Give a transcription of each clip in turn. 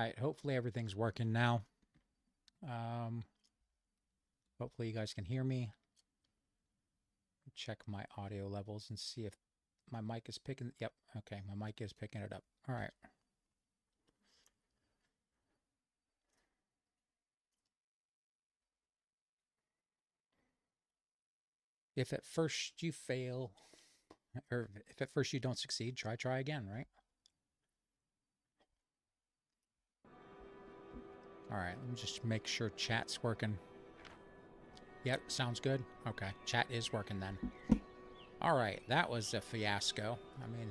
right, hopefully everything's working now. Hopefully you guys can hear me. Check my audio levels and see if my mic is picking. Yep, okay, my mic is picking it up. All right. If at first you fail, or if at first you don't succeed, try again, right? All right, let me just make sure chat's working. Yep, sounds good. Okay, chat is working then. All right, that was a fiasco. I mean,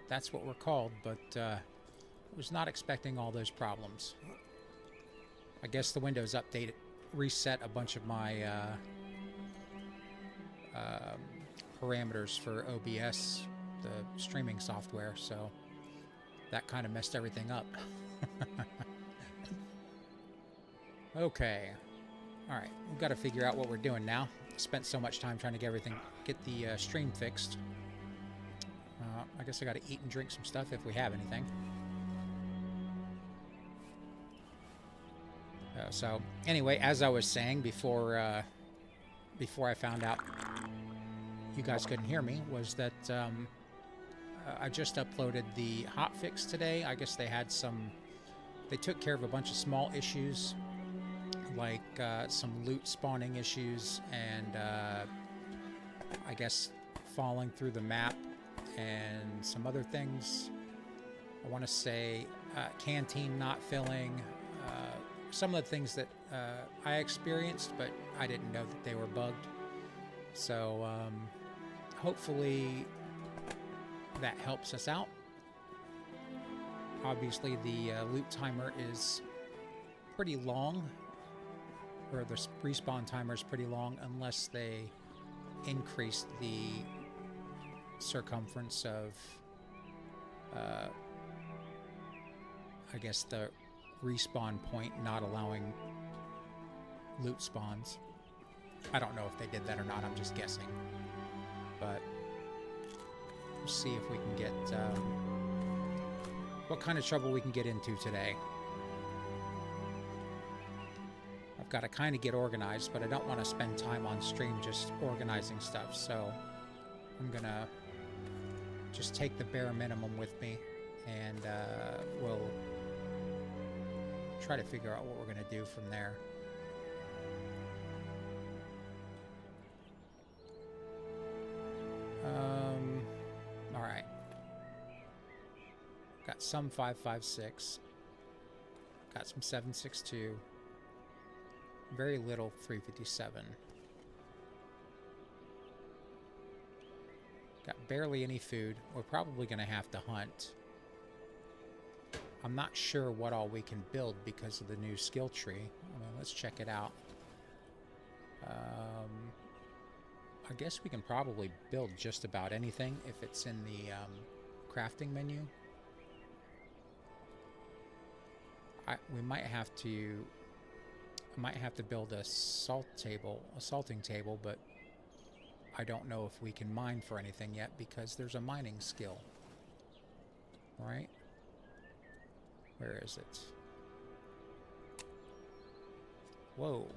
that's what we're called, but I was not expecting all those problems. I guess the Windows update reset a bunch of my parameters for OBS, the streaming software, so that kind of messed everything up. Okay. All right, we've got to figure out what we're doing now. Spent so much time trying to get the stream fixed. I guess I got to eat and drink some stuff if we have anything. So anyway, as I was saying before I found out you guys couldn't hear me, was that I just uploaded the hotfix today. I guess they took care of a bunch of small issues, like some loot spawning issues and I guess falling through the map and some other things. I want to say canteen not filling, some of the things that I experienced, but I didn't know that they were bugged. So hopefully that helps us out. Obviously the loot timer is pretty long, or the respawn timer is pretty long, unless they increase the circumference of I guess the respawn point, not allowing loot spawns. I don't know if they did that or not, I'm just guessing. But we'll see if we can get what kind of trouble we can get into today. I've got to kind of get organized, but I don't want to spend time on stream just organizing stuff, so I'm gonna just take the bare minimum with me, and we'll try to figure out what we're gonna do from there. All right. Got some 5.56. Got some 7.62. Very little 3.57. Got barely any food. We're probably going to have to hunt. I'm not sure what all we can build because of the new skill tree. I mean, let's check it out. I guess we can probably build just about anything if it's in the crafting menu. We might have to. I might have to build a salting table, but I don't know if we can mine for anything yet because there's a mining skill. Right? Where is it? Whoa.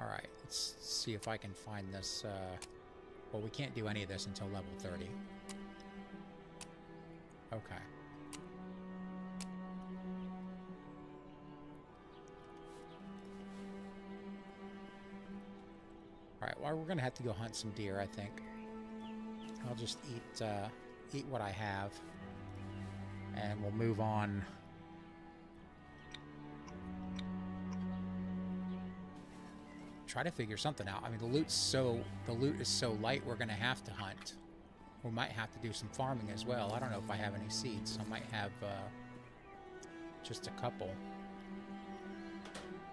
Alright, let's see if I can find this. Well, we can't do any of this until level 30. Okay. Alright, well, we're going to have to go hunt some deer, I think. I'll just eat what I have, and we'll move on. Try to figure something out. I mean, the loot is so light, we're gonna have to hunt. We might have to do some farming as well. I don't know if I have any seeds. I might have just a couple,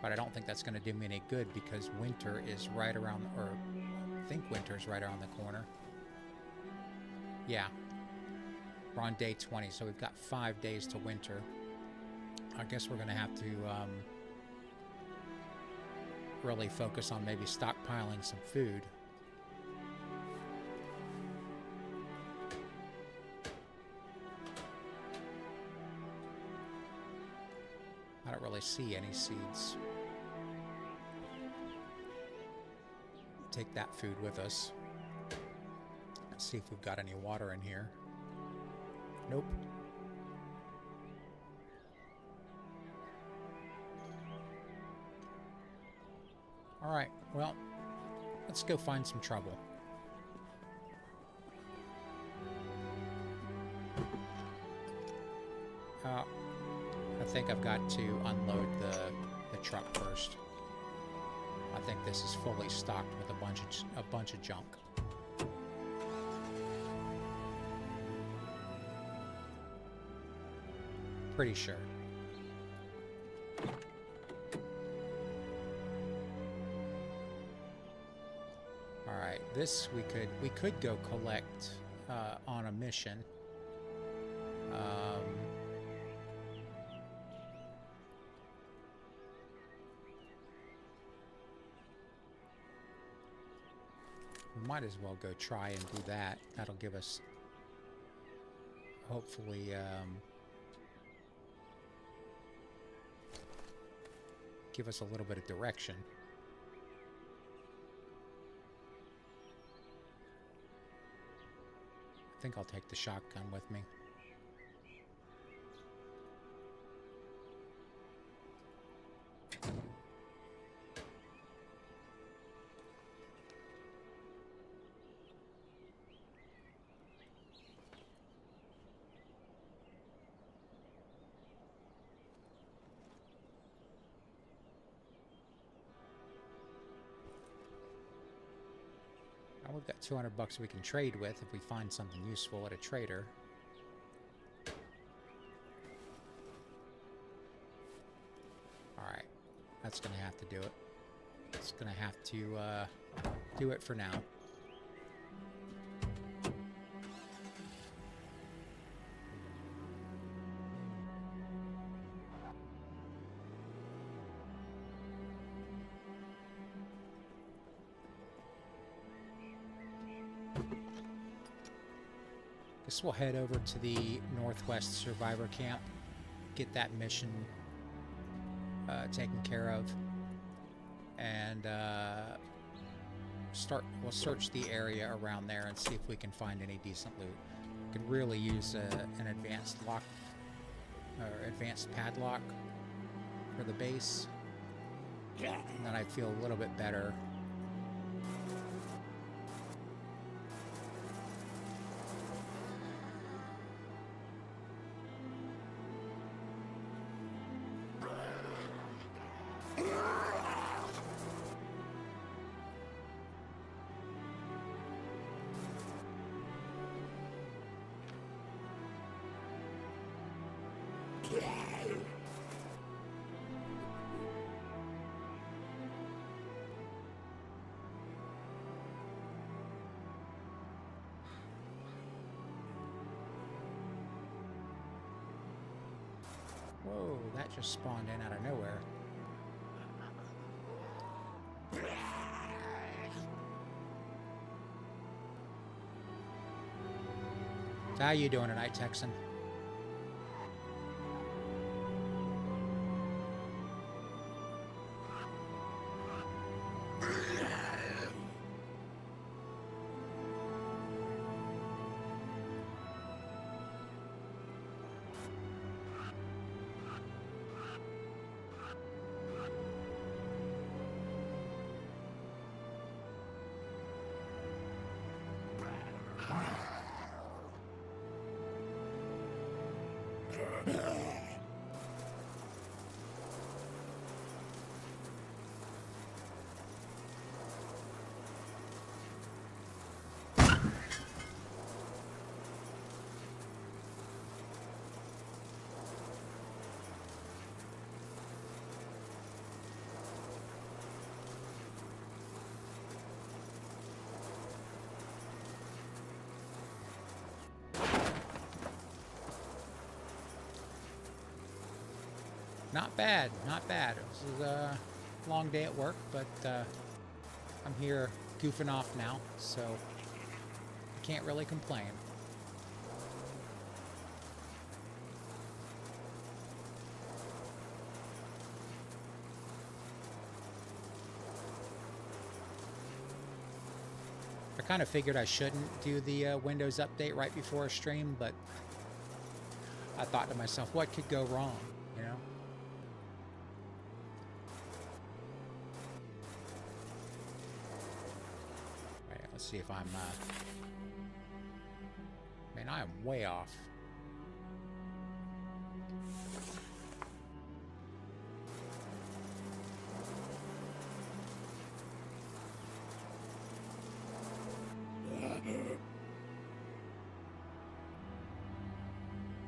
but I don't think that's gonna do me any good because winter is right around, or I think winter's right around the corner. Yeah, we're on day 20, so we've got 5 days to winter. I guess we're gonna have to really focus on maybe stockpiling some food. I don't really see any seeds. Take that food with us. Let's see if we've got any water in here. Nope. Alright, well, let's go find some trouble. I think I've got to unload the truck first. I think this is fully stocked with a bunch of junk. Pretty sure. All right, this we could go collect on a mission. We might as well go try and do that. That'll give us, hopefully, give us a little bit of direction. I think I'll take the shotgun with me. We've got 200 bucks we can trade with if we find something useful at a trader. Alright, that's gonna have to do it. It's gonna have to do it for now. Guess we'll head over to the Northwest Survivor Camp, get that mission taken care of, and we'll search the area around there and see if we can find any decent loot. We could really use an advanced lock or advanced padlock for the base, and then I'd feel a little bit better. Whoa, that just spawned in out of nowhere. So how you doing tonight, Texan? Not bad, not bad. This is long day at work, but I'm here goofing off now, so I can't really complain. I kind of figured I shouldn't do the Windows update right before a stream, but I thought to myself, what could go wrong, you know? Right, let's see if I'm, man, I am way off.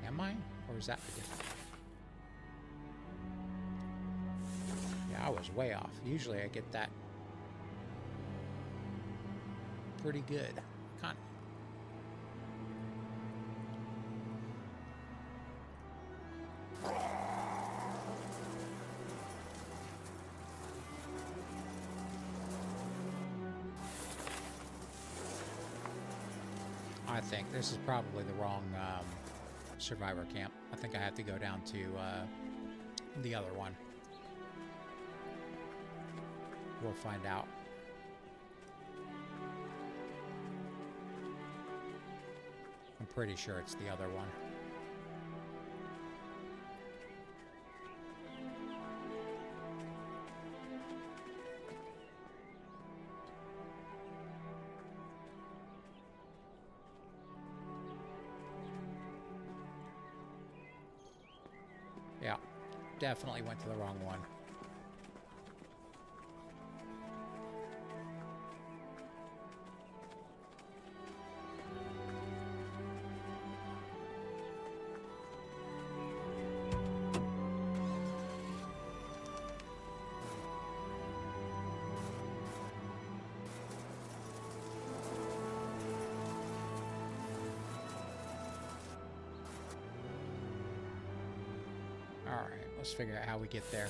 Am I? Or is that the difference? Yeah, I was way off. Usually I get that pretty good. Kind of. I think this is probably the wrong survivor camp. I think I have to go down to the other one. We'll find out. I'm pretty sure it's the other one. Yeah, definitely went to the wrong one. Let's figure out how we get there.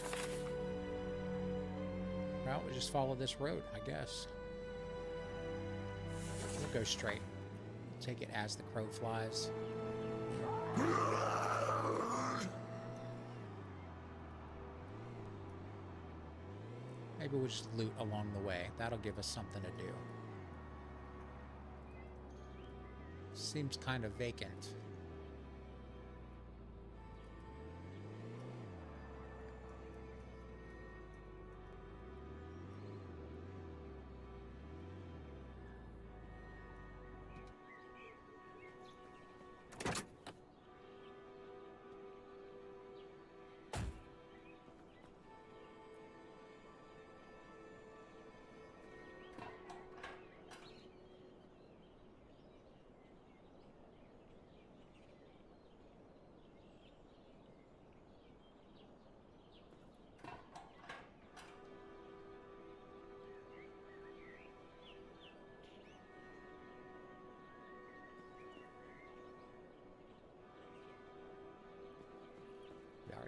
Well, we just follow this road, I guess. We'll go straight. Take it as the crow flies. Maybe we'll just loot along the way. That'll give us something to do. Seems kind of vacant.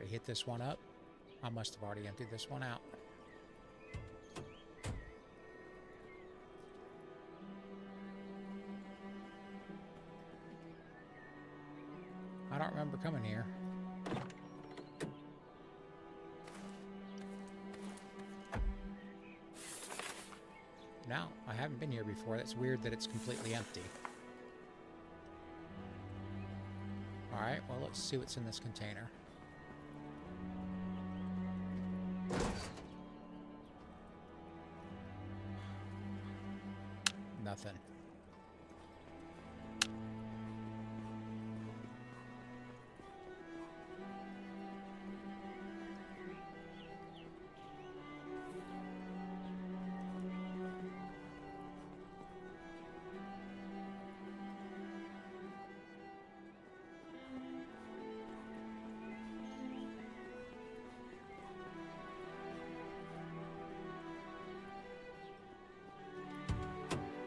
Hit this one up. I must have already emptied this one out. I don't remember coming here. No, I haven't been here before. That's weird that it's completely empty. Alright, well, let's see what's in this container. Nothing.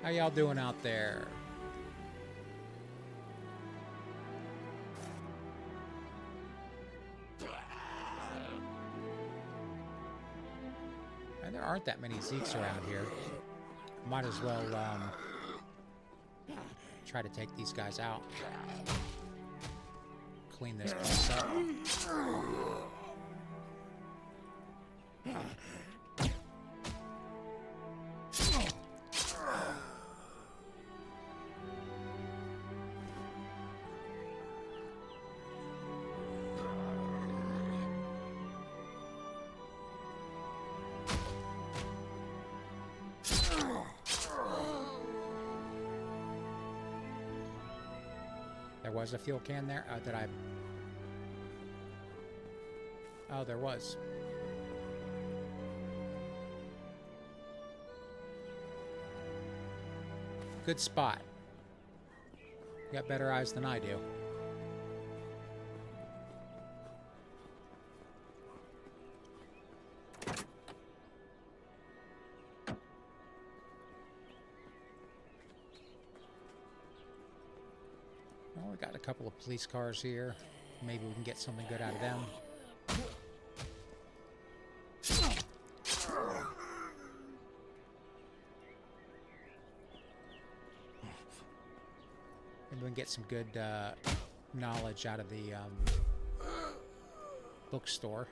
How y'all doing out there? There aren't that many zeeks around here. Might as well try to take these guys out. Clean this place up. There was a fuel can there? Did I... Oh, there was. Good spot. You got better eyes than I do. Well, we got a couple of police cars here. Maybe we can get something good out of them. Maybe we can get some good knowledge out of the bookstore.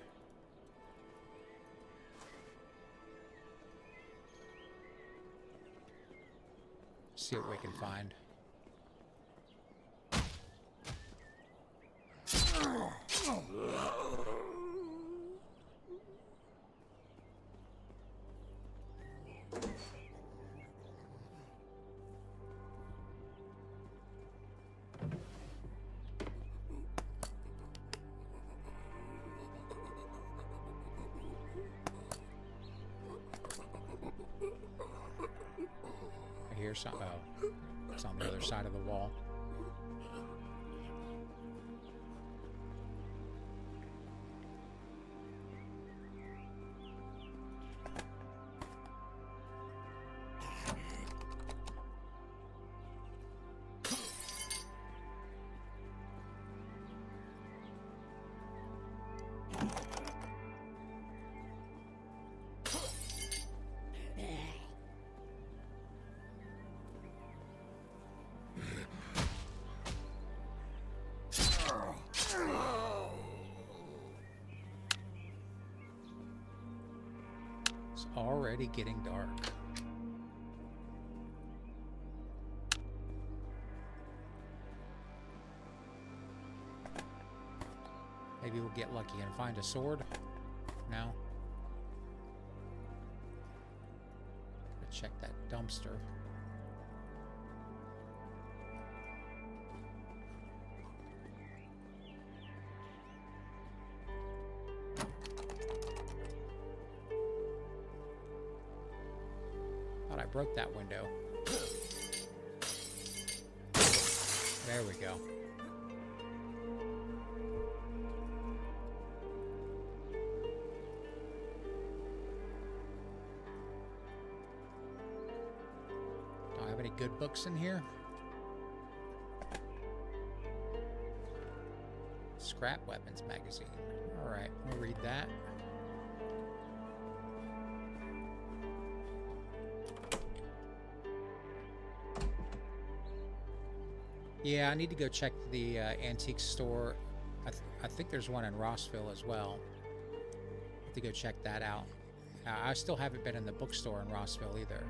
See what we can find. I hear some. Oh, it's on the other side of the wall. It's already getting dark. Maybe we'll get lucky and find a sword. No. Gotta check that dumpster. Thought I broke that window. There we go. Any good books in here? Scrap Weapons magazine. Alright, we'll read that. Yeah, I need to go check the antique store. I think there's one in Rossville as well. I have to go check that out. I still haven't been in the bookstore in Rossville either.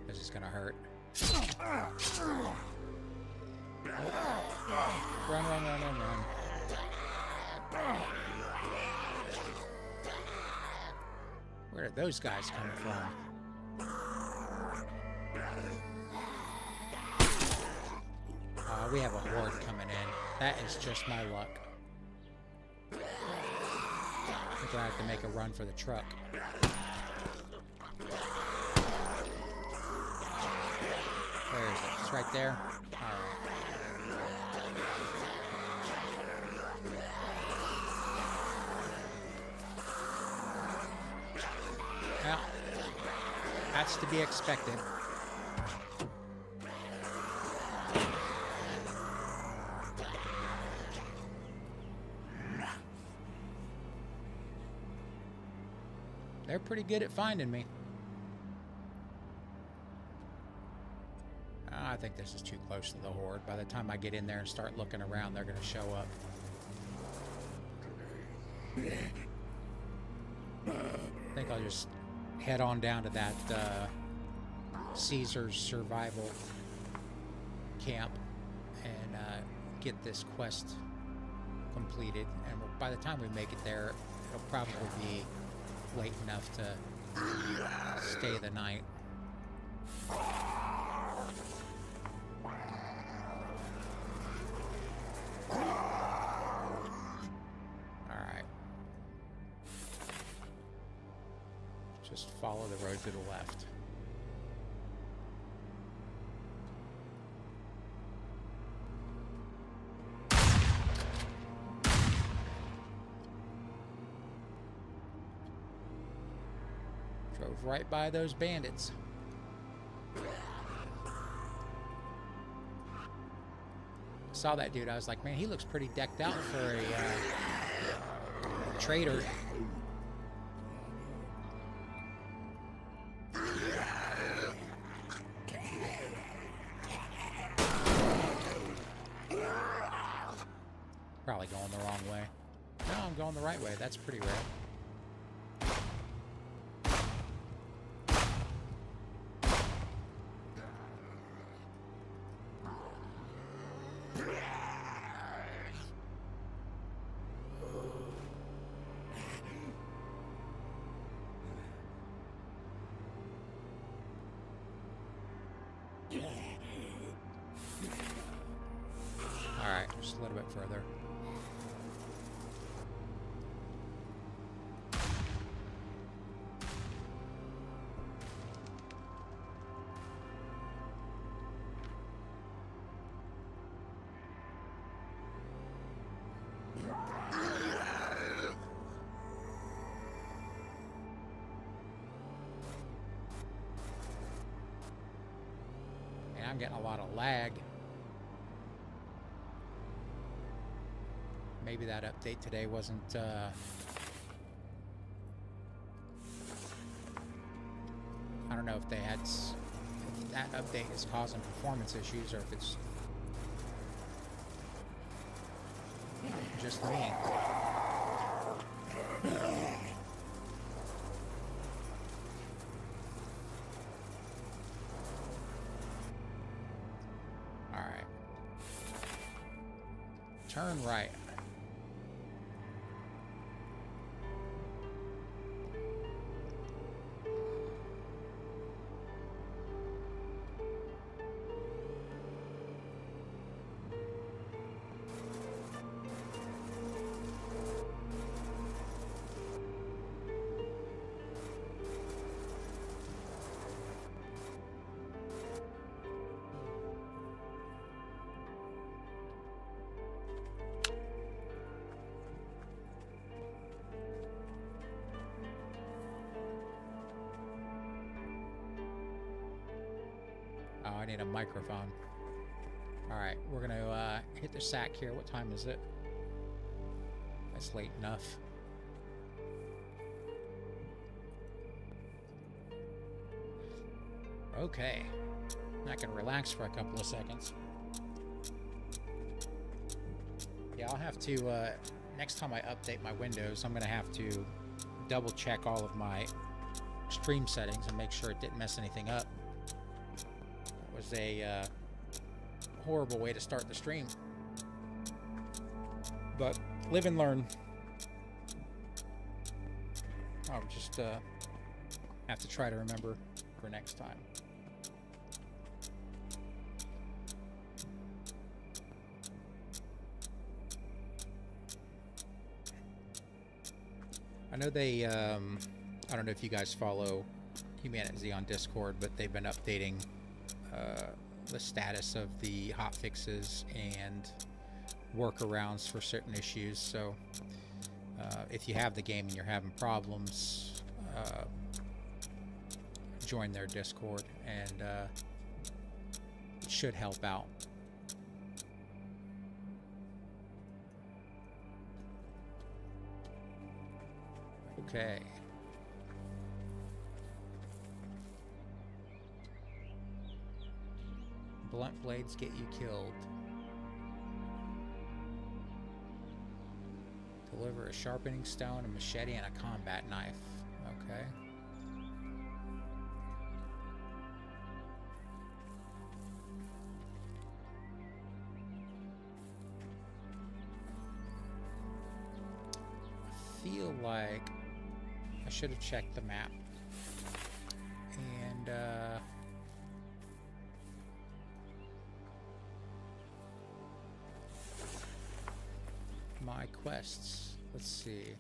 This is gonna hurt. Oh. Run, run, run, run, run. Where did those guys come from? We have a horde coming in. That is just my luck. I think I have to make a run for the truck. Where is it? It's right there. Alright. Well, that's to be expected. They're pretty good at finding me. I think this is too close to the Horde. By the time I get in there and start looking around, they're going to show up. I think I'll just head on down to that Caesar's survival camp and get this quest completed. And by the time we make it there, it'll probably be late enough to stay the night. Alright. Just follow the road to the left. Drove right by those bandits. Saw that dude. I was like, man, he looks pretty decked out for a trader. Probably going the wrong way. No, I'm going the right way. That's pretty rare. Alright, just a little bit further. And I'm getting a lot of lag. Maybe that update today wasn't, I don't know if they had, if that update is causing performance issues or if it's just me. Alright. Turn right. Oh, I need a microphone. Alright, we're gonna hit the sack here. What time is it? That's late enough. Okay. I can relax for a couple of seconds. Yeah, I'll have to, next time I update my Windows, I'm gonna have to double check all of my stream settings and make sure it didn't mess anything up. Was a horrible way to start the stream, but live and learn. I'll just have to try to remember for next time. I know they I don't know if you guys follow HumanitZ on Discord, but they've been updating the status of the hotfixes and workarounds for certain issues. So if you have the game and you're having problems, join their Discord and it should help out. Okay. Blunt blades get you killed. Deliver a sharpening stone, a machete, and a combat knife. Okay. I feel like I should have checked the map. And, my quests. Let's see.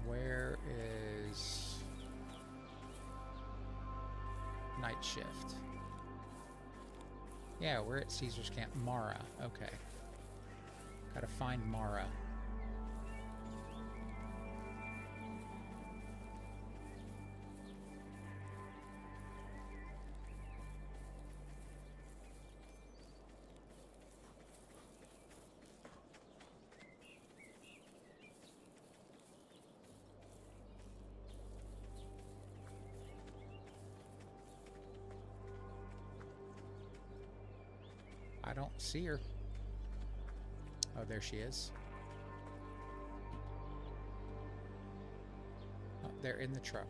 Where is night shift? Yeah, we're at Caesar's Camp. Mara. Okay. Gotta find Mara. I don't see her. Oh, there she is. Oh, they're in the truck.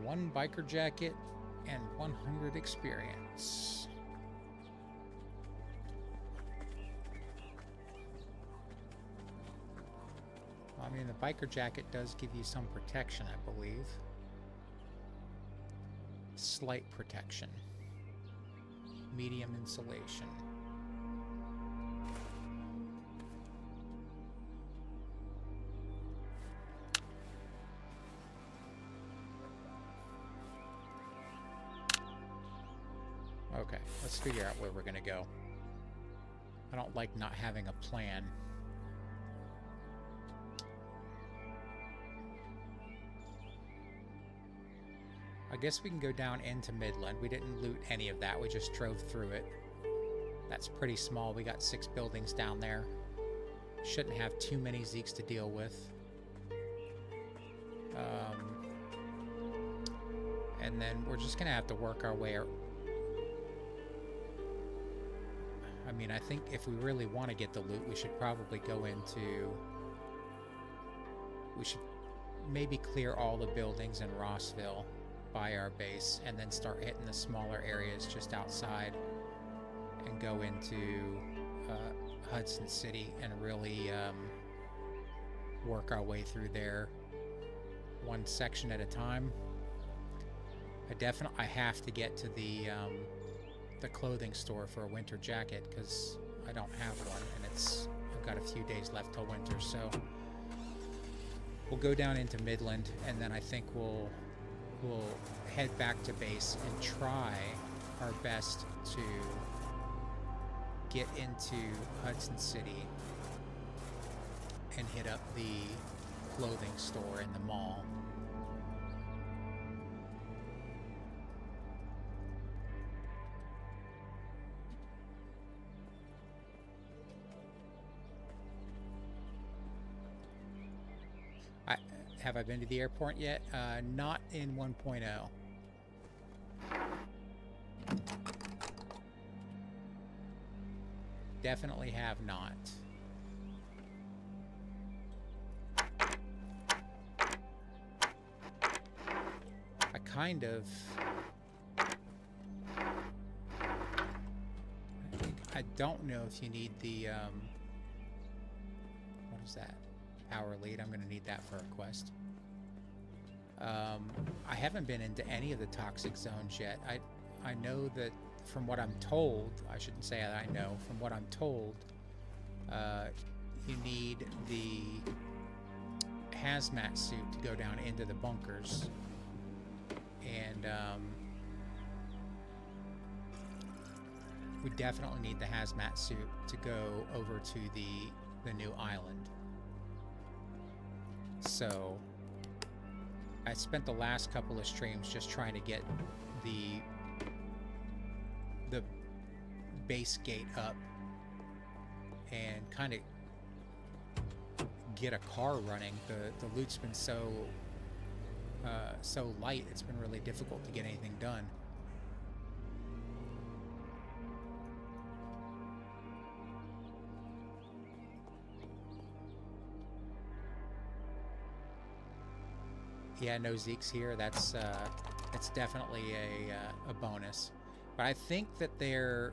One biker jacket and 100 experience. I mean, the biker jacket does give you some protection, I believe. Slight protection. Medium insulation. Okay, let's figure out where we're gonna go. I don't like not having a plan. I guess we can go down into Midland. We didn't loot any of that. We just drove through it. That's pretty small. We got 6 buildings down there. Shouldn't have too many zeeks to deal with. And then we're just gonna have to work our way. I mean, I think if we really want to get the loot, we should probably go into... We should maybe clear all the buildings in Rossville by our base, and then start hitting the smaller areas just outside, and go into Hudson City and really work our way through there one section at a time. I have to get to the clothing store for a winter jacket, because I don't have one, and I've got a few days left till winter, so we'll go down into Midland, and then I think we'll head back to base and try our best to get into Hudson City and hit up the clothing store in the mall. Have I been to the airport yet? Not in 1.0. Definitely have not. I kind of... I don't know if you need the... what is that? Power lead. I'm going to need that for a quest. I haven't been into any of the toxic zones yet. I know that from what I'm told, I shouldn't say that I know, from what I'm told, you need the hazmat suit to go down into the bunkers. And we definitely need the hazmat suit to go over to the new island. So I spent the last couple of streams just trying to get the base gate up and kind of get a car running. The loot's been so light, it's been really difficult to get anything done. Yeah, no zeeks here. That's definitely a bonus. But I think that they're,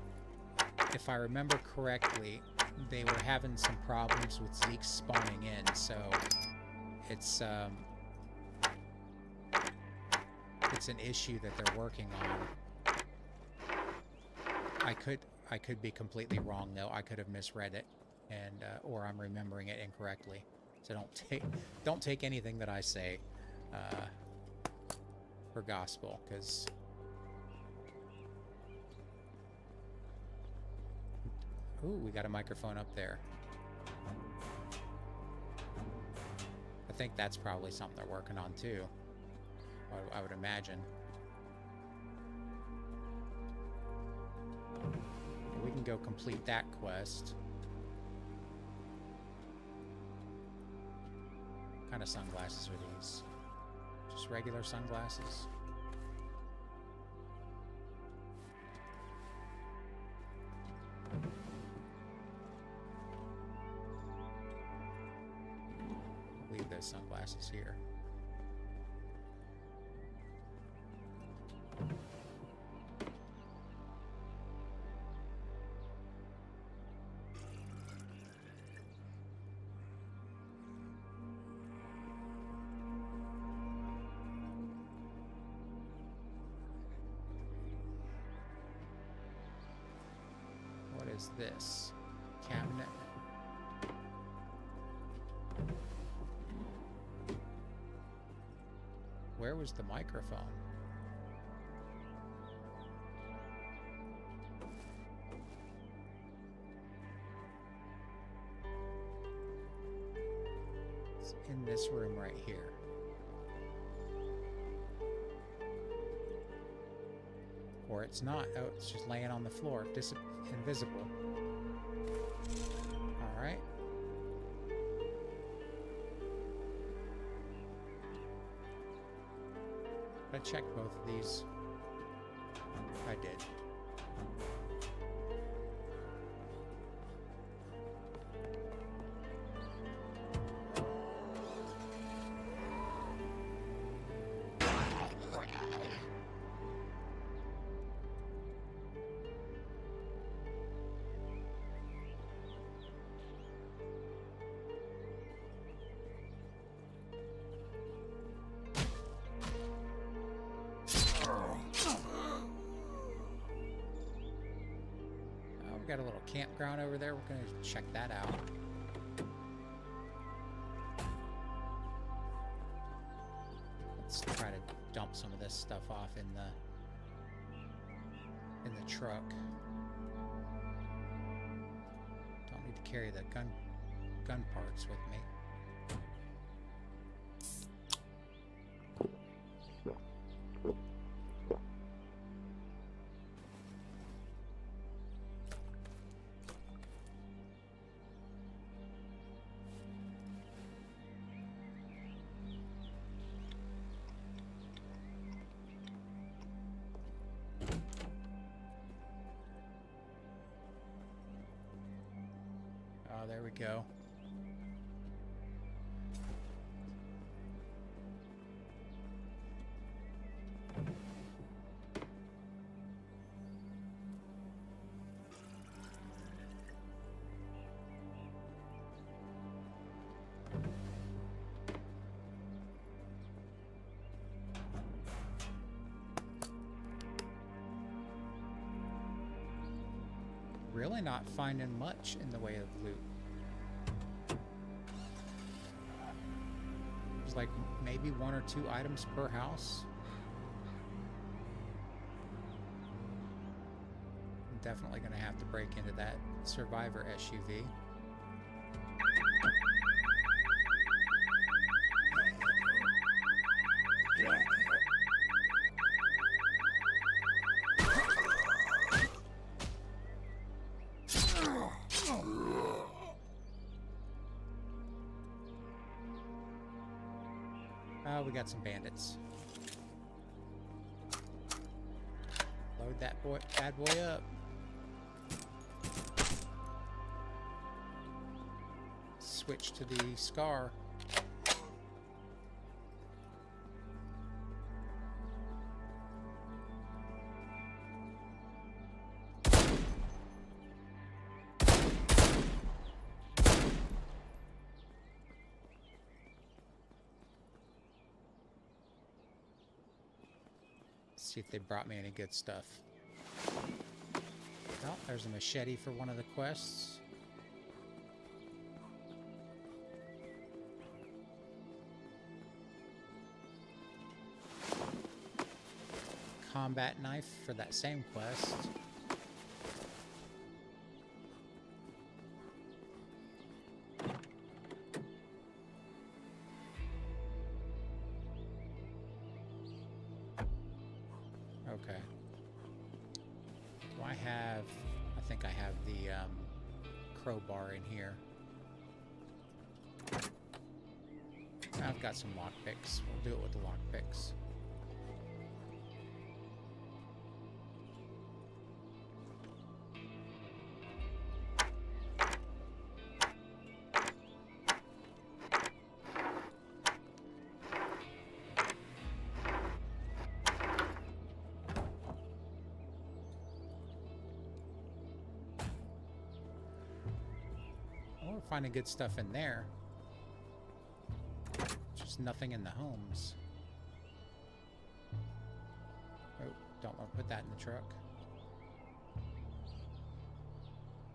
if I remember correctly, they were having some problems with zeeks spawning in, so it's an issue that they're working on. I could be completely wrong though. I could have misread it, and or I'm remembering it incorrectly. So don't take anything that I say for gospel, because ooh, we got a microphone up there. I think that's probably something they're working on too, I would imagine. We can go complete that quest. What kind of sunglasses are these? Just regular sunglasses? Leave those sunglasses here. What is this? Cabinet? Where was the microphone? It's in this room right here. Or it's not. Oh, it's just laying on the floor. Invisible. Alright. I checked both of these. I did. Got a little campground over there. We're going to check that out. Let's try to dump some of this stuff off in the truck. Don't need to carry the gun parts with me. Oh, there we go. Really not finding much in the way of loot. There's like maybe 1 or 2 items per house. I'm definitely going to have to break into that survivor SUV. Oh, we got some bandits. Load that bad boy up. Switch to the Scar. See if they brought me any good stuff. Oh, there's a machete for one of the quests. Combat knife for that same quest. Okay. Do I have... I think I have the crowbar in here. I've got some lockpicks. We'll do it with the lockpicks. We're finding good stuff in there. Just nothing in the homes. Oh, don't want to put that in the truck.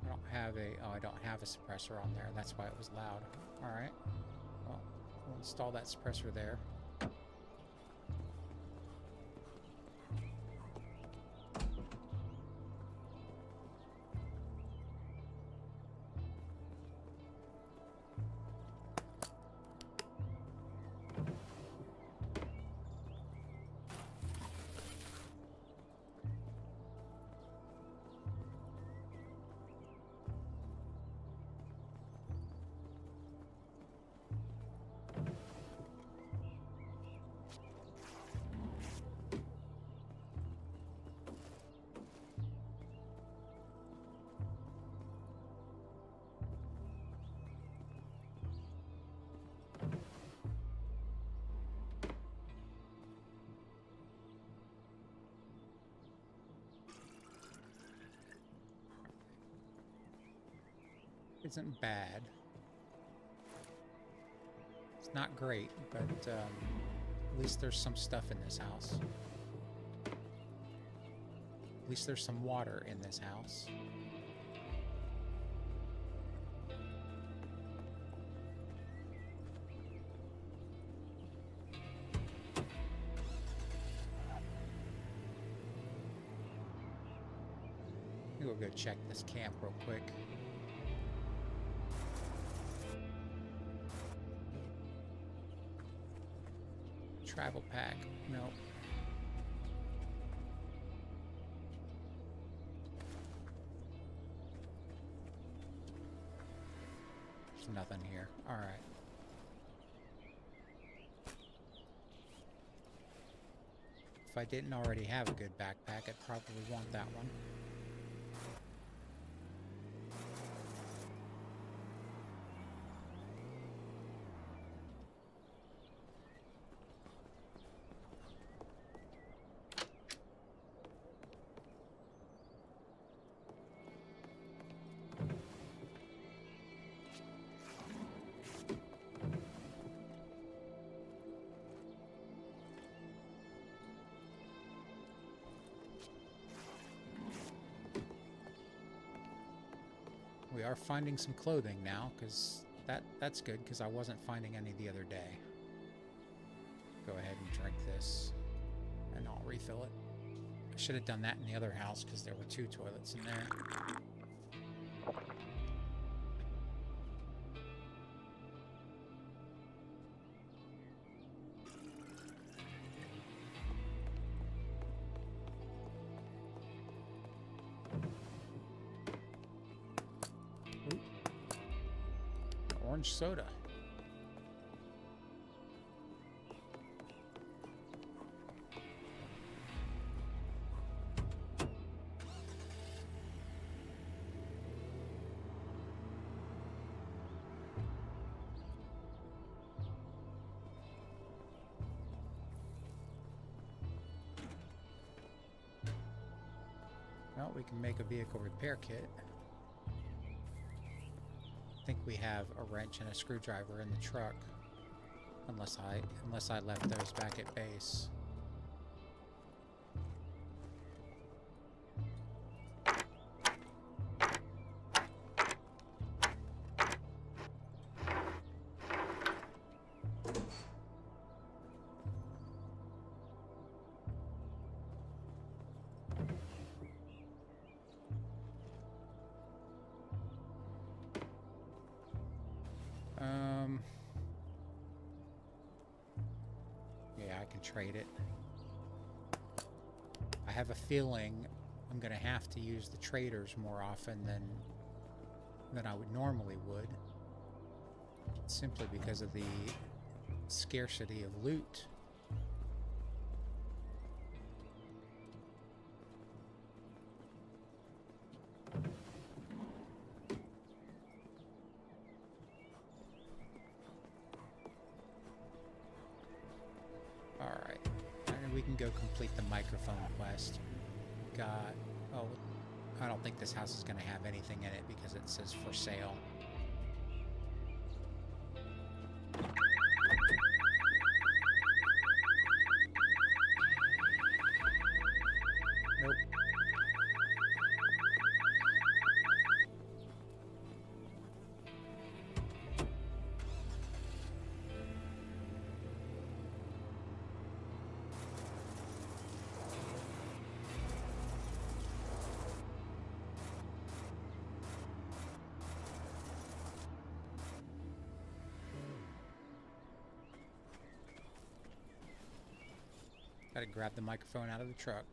I don't have a... Oh, I don't have a suppressor on there. That's why it was loud. Alright. Well, we'll install that suppressor there. Isn't bad. It's not great, but at least there's some stuff in this house. At least there's some water in this house. We'll go check this camp real quick. Travel pack. Nope. There's nothing here. All right. If I didn't already have a good backpack, I'd probably want that one. We are finding some clothing now, because that's good, because I wasn't finding any the other day. Go ahead and drink this, and I'll refill it. I should have done that in the other house because there were 2 toilets in there. Ooh. Orange soda. Well, we can make a vehicle repair kit. I think we have a wrench and a screwdriver in the truck, unless I left those back at base. Yeah, I can trade it. I have a feeling I'm gonna have to use the traders more often than I would normally would, simply because of the scarcity of loot. Alright, and we can go complete the microphone quest. Oh, I don't think this house is going to have anything in it because it says for sale. Nope. Gotta grab the microphone out of the truck.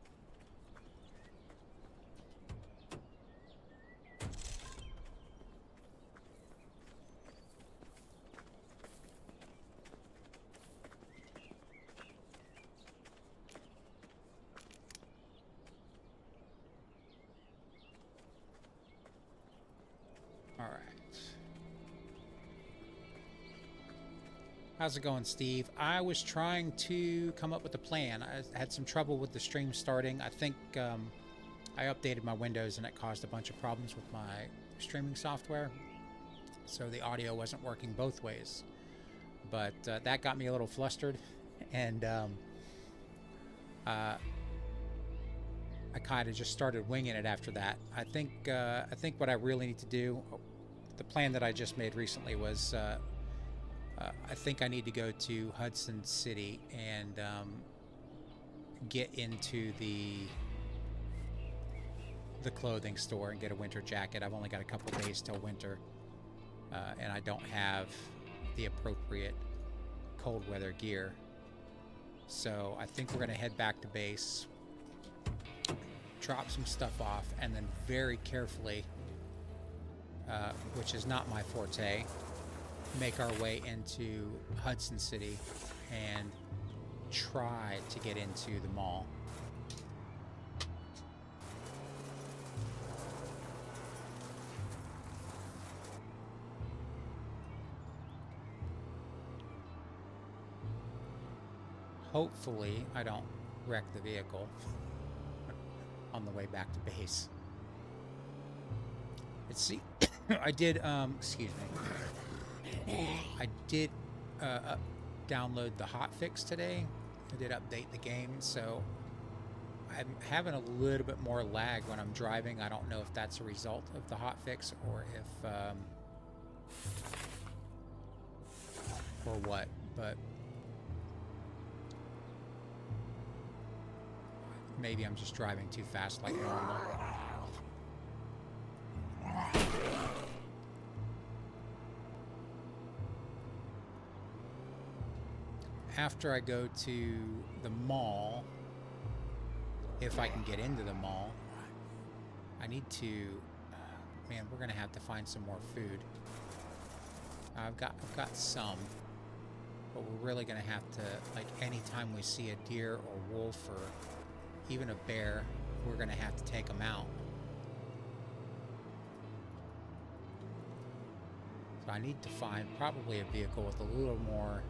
All right. How's it going, Steve? I was trying to come up with a plan. I had some trouble with the stream starting. I think I updated my Windows and it caused a bunch of problems with my streaming software. So the audio wasn't working both ways. But that got me a little flustered. And I kind of just started winging it after that. I think what I really need to do, the plan that I just made recently was I think I need to go to Hudson City and get into the clothing store and get a winter jacket. I've only got a couple days till winter, and I don't have the appropriate cold weather gear. So I think we're going to head back to base, drop some stuff off, and then very carefully, which is not my forte, make our way into Hudson City and try to get into the mall. Hopefully I don't wreck the vehicle on the way back to base. Let's see. I did excuse me. I did download the hotfix today. I did update the game, so I'm having a little bit more lag when I'm driving. I don't know if that's a result of the hotfix or if or what, but Maybe I'm just driving too fast like normal. After I go to the mall, if I can get into the mall, I need to... man, we're gonna have to find some more food. I've got some, but we're really gonna have to, like, anytime we see a deer or wolf or even a bear, we're gonna have to take them out. So I need to find probably a vehicle with a little more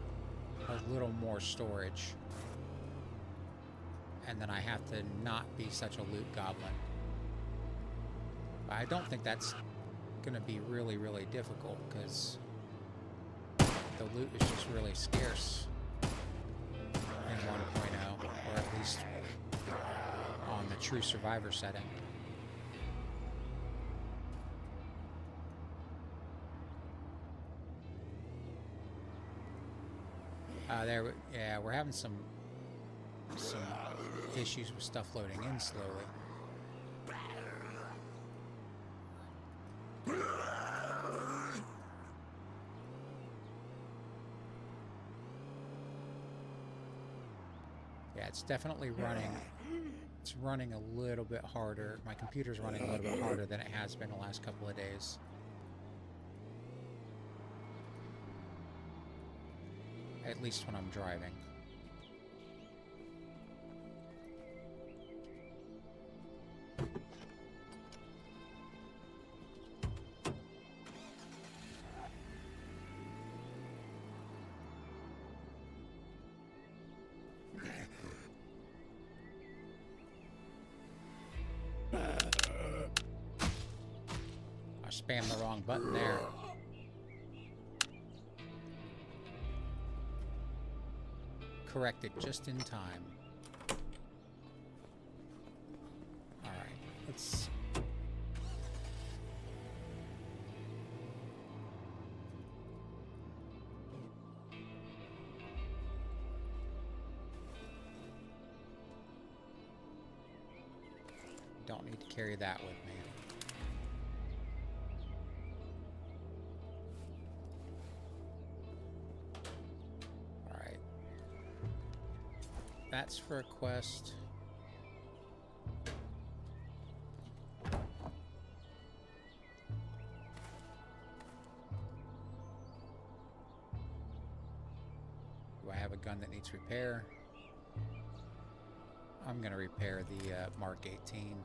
storage. And then I have to not be such a loot goblin. But I don't think that's gonna be really, really difficult, because the loot is just really scarce in 1.0, or at least on the true survivor setting. Yeah, we're having some issues with stuff loading in slowly. Yeah, it's definitely running. It's running a little bit harder. My computer's running a little bit harder than it has been the last couple of days. At least when I'm driving. I spammed the wrong button there. Corrected just in time. All right, let's... Don't need to carry that with me. That's for a quest. Do I have a gun that needs repair? I'm gonna repair the Mark 18.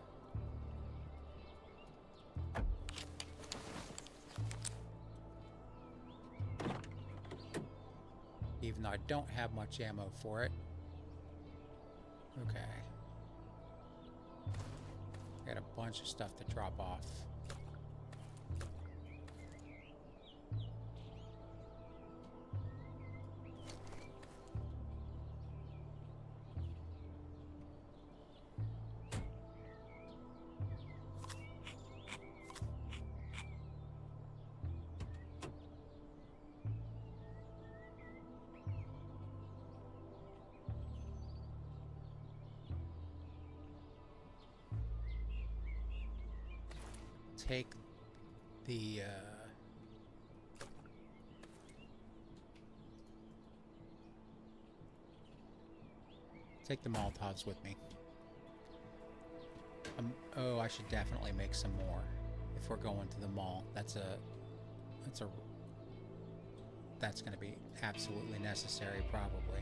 Even though I don't have much ammo for it. Okay. Got a bunch of stuff to drop off. Take the Molotovs with me. Oh, I should definitely make some more if we're going to the mall. That's going to be absolutely necessary, probably.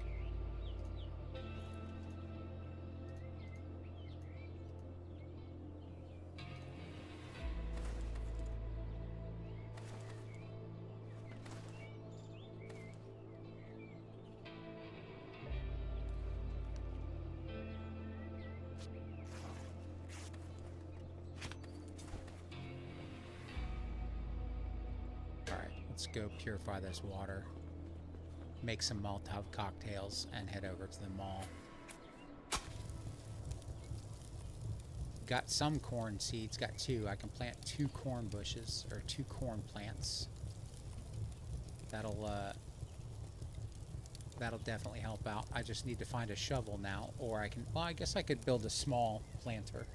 Let's go purify this water, make some Molotov cocktails, and head over to the mall. Got some corn seeds, got 2. I can plant 2 corn bushes, or 2 corn plants. That'll That'll definitely help out. I just need to find a shovel now, or I can, well, I guess I could build a small planter.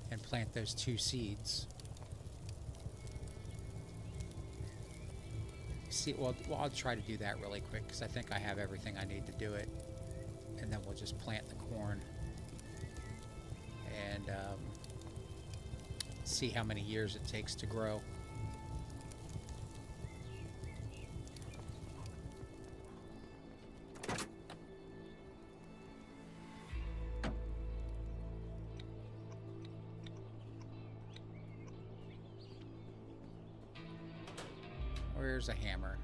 And plant those 2 seeds. See, well, I'll try to do that really quick because I think I have everything I need to do it. And then we'll just plant the corn. And see how many years it takes to grow. Where's a hammer?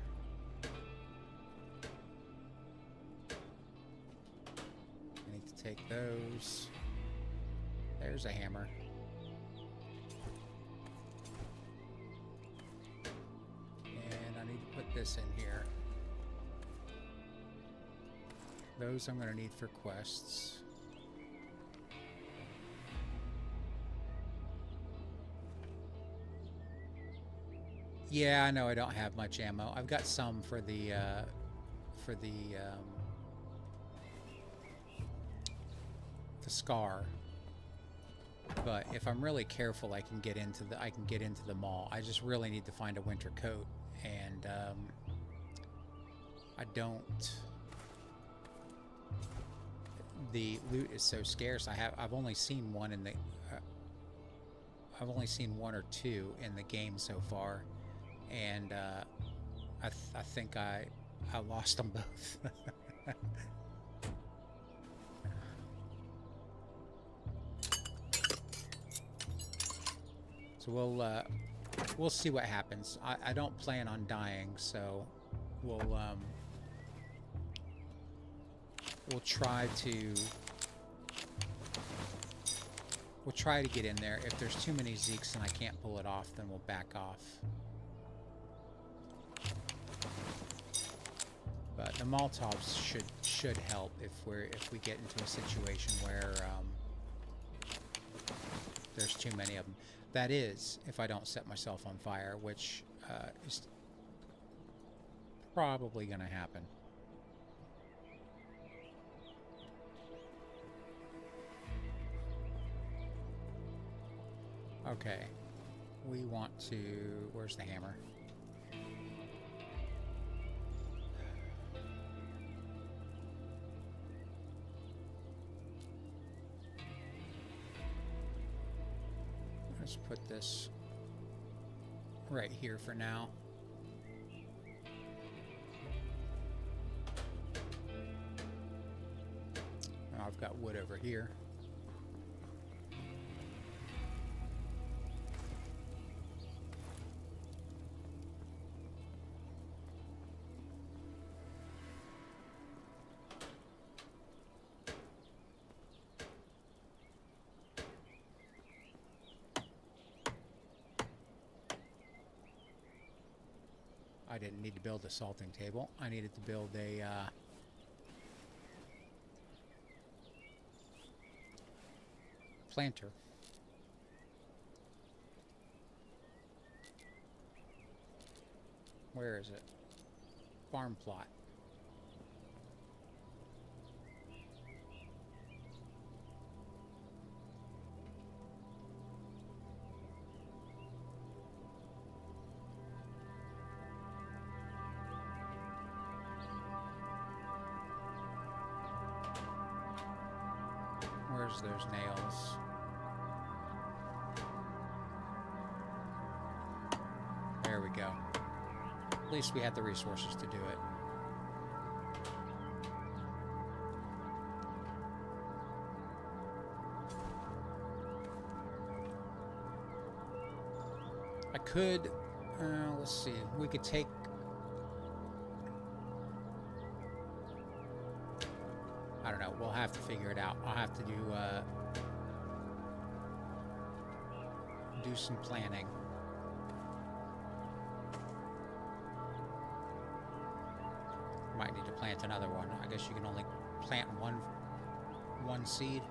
I need to take those. There's a hammer. And I need to put this in here. Those I'm going to need for quests. Yeah, I know I don't have much ammo. I've got some for the scar. But if I'm really careful, I can get into the mall. I just really need to find a winter coat, and I don't. The loot is so scarce. I've only seen one in the. I've only seen 1 or 2 in the game so far. And I think I lost them both. So we'll see what happens. I don't plan on dying, so we'll try to get in there. If there's too many zeeks and I can't pull it off, then we'll back off. But the Molotovs should help if we get into a situation where there's too many of them. That is, if I don't set myself on fire, which is probably going to happen. Okay, we want to. Where's the hammer? Let's put this right here for now. Now I've got wood over here. I didn't need to build a salting table. I needed to build a planter. Where is it? Farm plot. Where's those nails? There we go. At least we had the resources to do it. I could, let's see, we could take, I don't know, we'll have to figure it out. I'll have to do some planning. Might need to plant another one. I guess you can only plant one seed.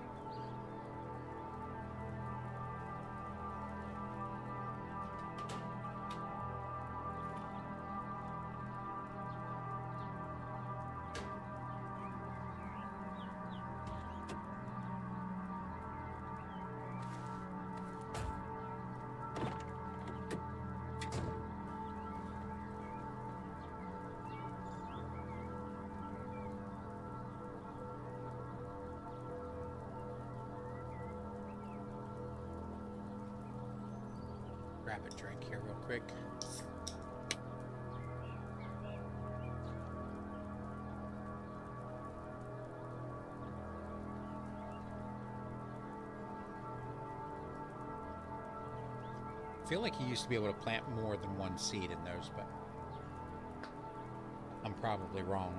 grab a drink here real quick. I feel like you used to be able to plant more than one seed in those, but I'm probably wrong.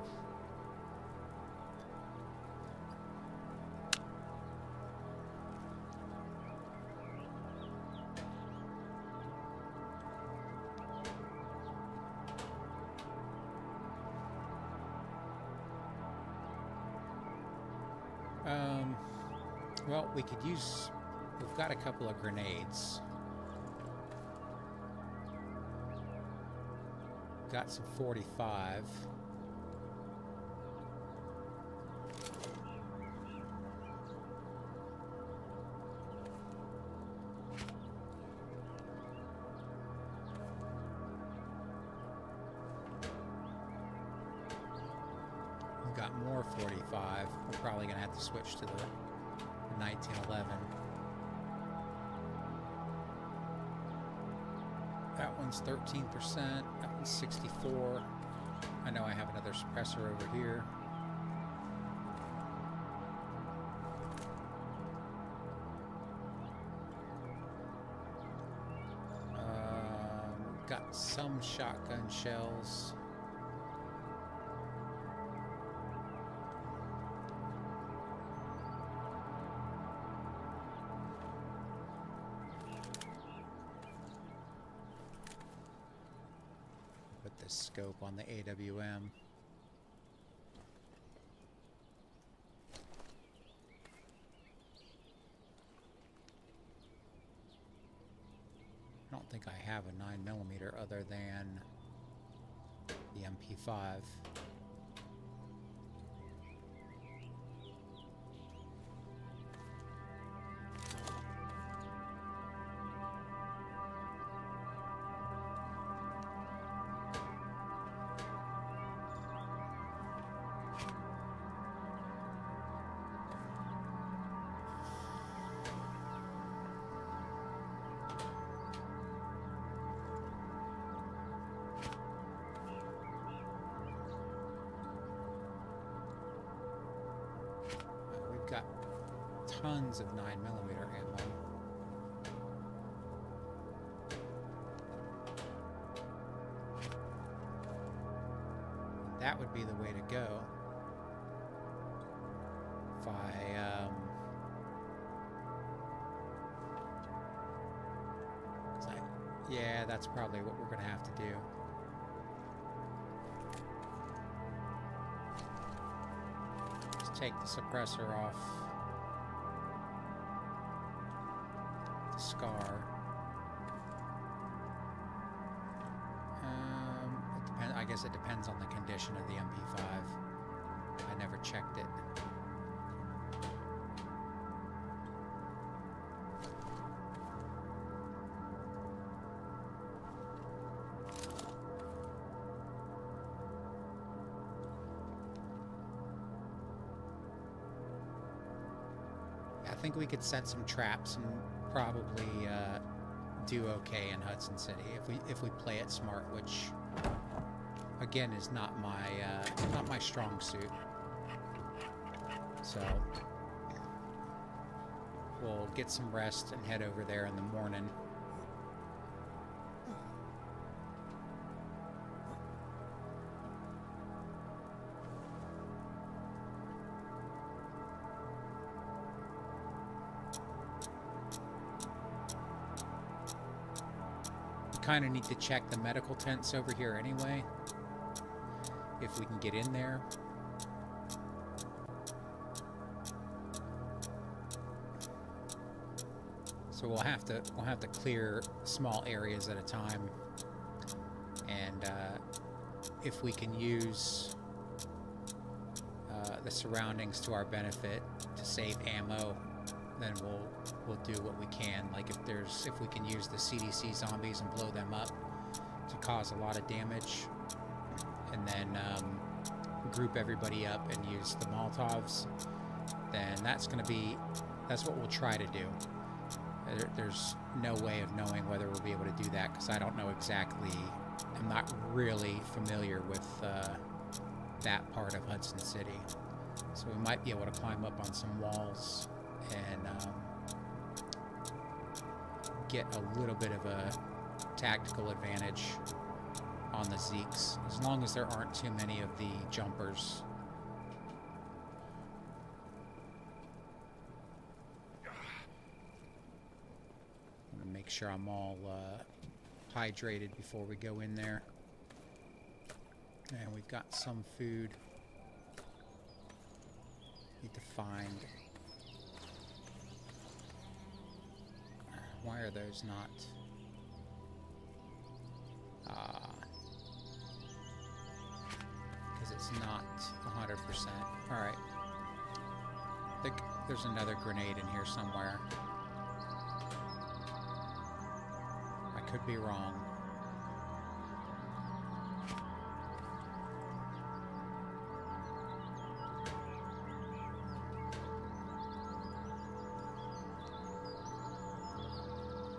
Well, we could use... We've got a couple of grenades. Got some 45. We've got more 45. We're probably going to have to switch to the 1911. That one's 13%. That one's 64. I know I have another suppressor over here. Got some shotgun shells. Scope on the AWM. I don't think I have a 9mm other than the MP5. Got tons of 9mm ammo. That would be the way to go. If yeah, that's probably what we're going to have to do. Take the suppressor off the SCAR. I guess it depends on the condition of the MP5. I never checked it. I think we could set some traps and probably do okay in Hudson City if we play it smart, which again is not my strong suit. So we'll get some rest and head over there in the morning. Kind of need to check the medical tents over here anyway, if we can get in there. So we'll have to clear small areas at a time, and if we can use the surroundings to our benefit to save ammo, then we'll do what we can. Like if we can use the CDC zombies and blow them up to cause a lot of damage, and then group everybody up and use the Molotovs, then that's what we'll try to do. There's no way of knowing whether we'll be able to do that because I don't know exactly. I'm not really familiar with that part of Hudson City. So we might be able to climb up on some walls and get a little bit of a tactical advantage on the zeeks, as long as there aren't too many of the jumpers. I'm gonna make sure I'm all hydrated before we go in there. And we've got some food. Need to find. Why are those not? Because it's not 100%. Alright. I think there's another grenade in here somewhere. I could be wrong.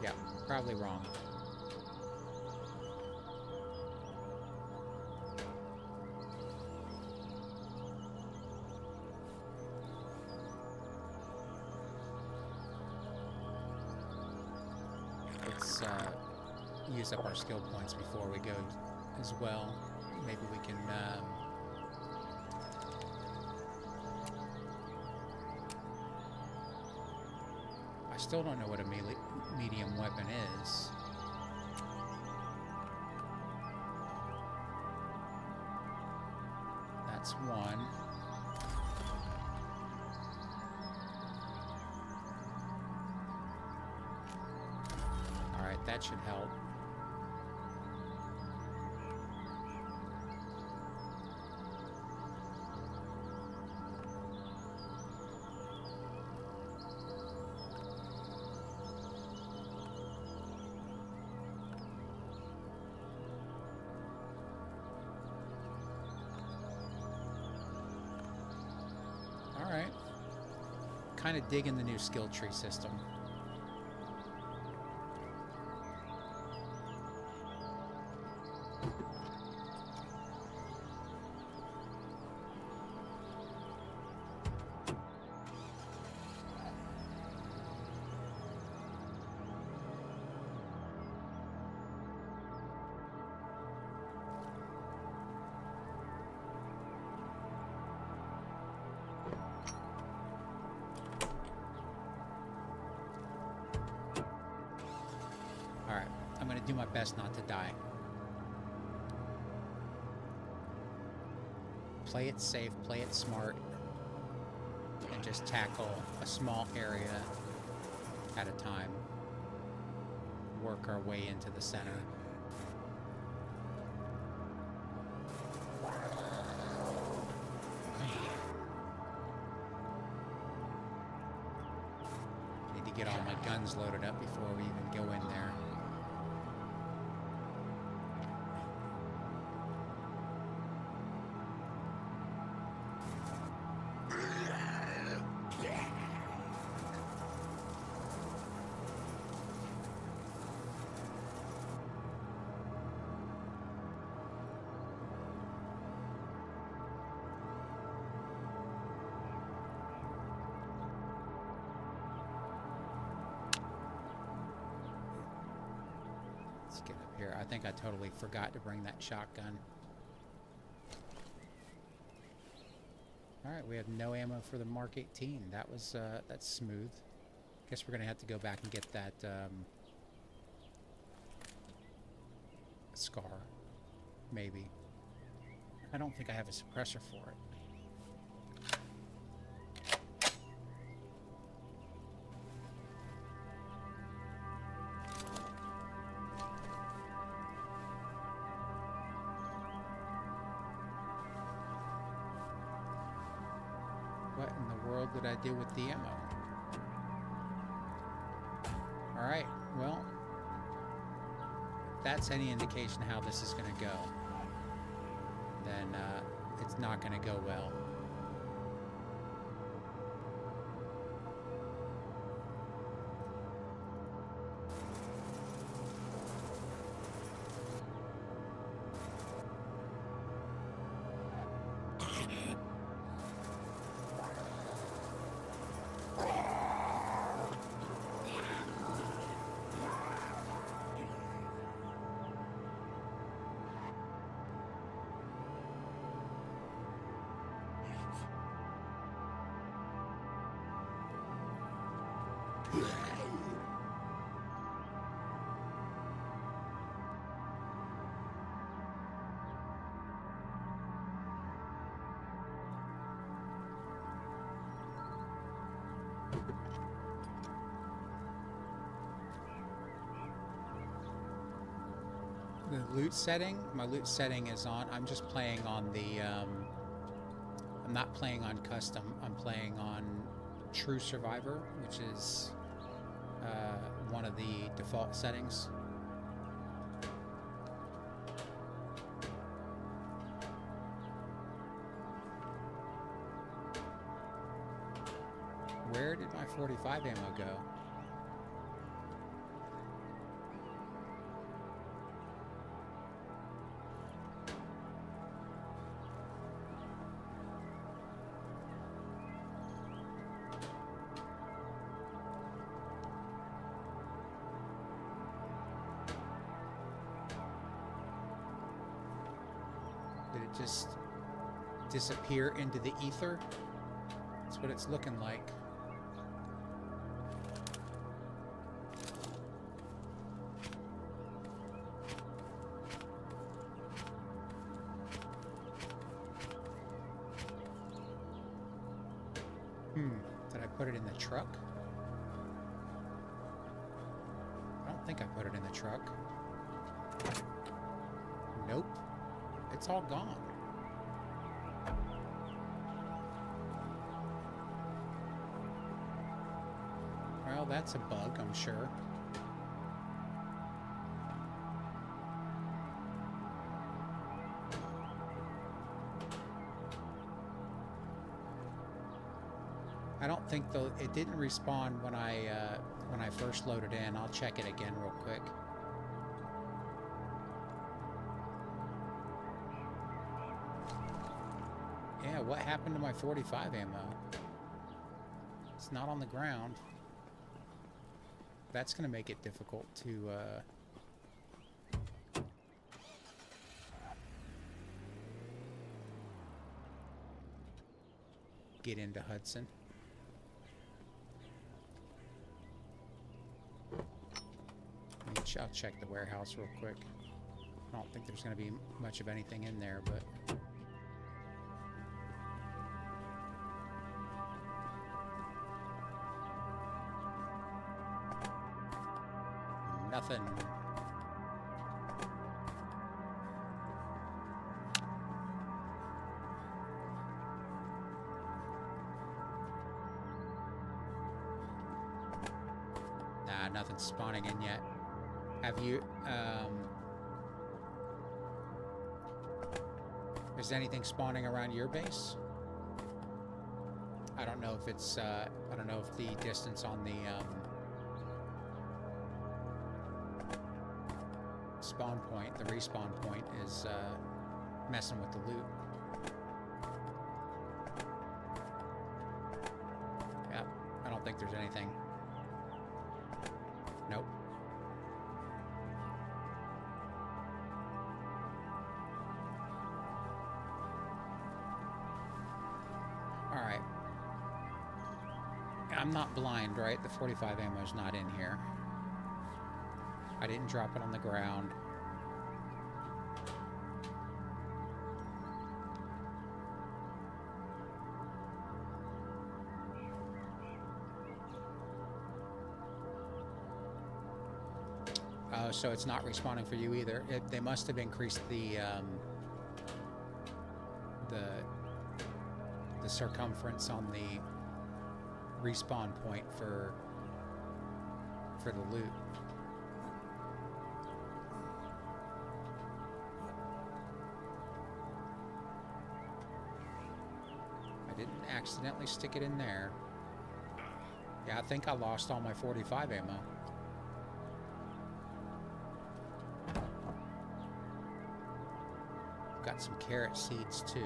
Yeah, probably wrong. Let's use up our skill points before we go as well. Maybe we can I still don't know what a medium weapon is. That's one. Alright, that should help. Alright. Kind of digging the new skill tree system. Alright, I'm going to do my best not to die. Play it safe, play it smart, and just tackle a small area at a time. Work our way into the center. Need to get all my guns loaded up before we even go in there. Let's get up here. I think I totally forgot to bring that shotgun. Alright, we have no ammo for the Mark 18. That was, that's smooth. Guess we're gonna have to go back and get that, scar. Maybe. I don't think I have a suppressor for it. What in the world did I do with the ammo? Alright, well, if that's any indication how this is going to go, then it's not going to go well. The loot setting, my loot setting is on, I'm just playing on the, I'm not playing on custom, I'm playing on True Survivor, which is one of the default settings. Where did my 45 ammo go? Did it just disappear into the ether? That's what it's looking like. Did I put it in the truck? I don't think I put it in the truck. Nope. It's all gone. Well, that's a bug, I'm sure. I don't think though it didn't respawn when I first loaded in. I'll check it again real quick. Yeah, what happened to my 45 ammo? It's not on the ground. That's gonna make it difficult to get into Hudson. I'll check the warehouse real quick. I don't think there's going to be much of anything in there, but... Nothing. Nah, nothing's spawning in yet. Have you, is anything spawning around your base? I don't know if it's, I don't know if the distance on the, spawn point, the respawn point, is, messing with the loot. Yeah, I don't think there's anything. Nope. Alright. I'm not blind, right? The 45 ammo is not in here. I didn't drop it on the ground. Oh, so it's not respawning for you either. They must have increased the circumference on the respawn point for the loot. I didn't accidentally stick it in there. Yeah, I think I lost all my 45 ammo. Got some carrot seeds too.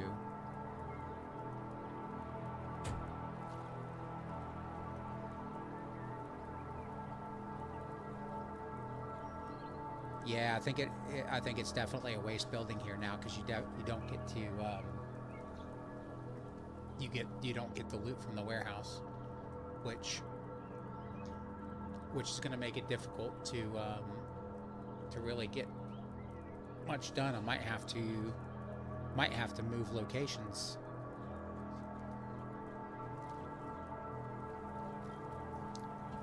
Yeah, I think it's definitely a waste building here now because you don't get to you don't get the loot from the warehouse, which which is going to make it difficult to really get much done. I might have to move locations.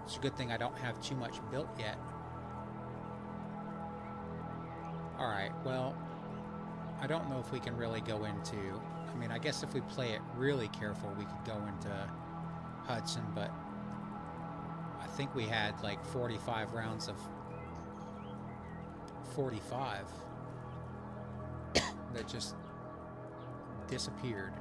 It's a good thing I don't have too much built yet. Alright, well, I don't know if we can really go into... I mean, I guess if we play it really careful, we could go into Hudson, but I think we had like 45 rounds of 45 that just disappeared.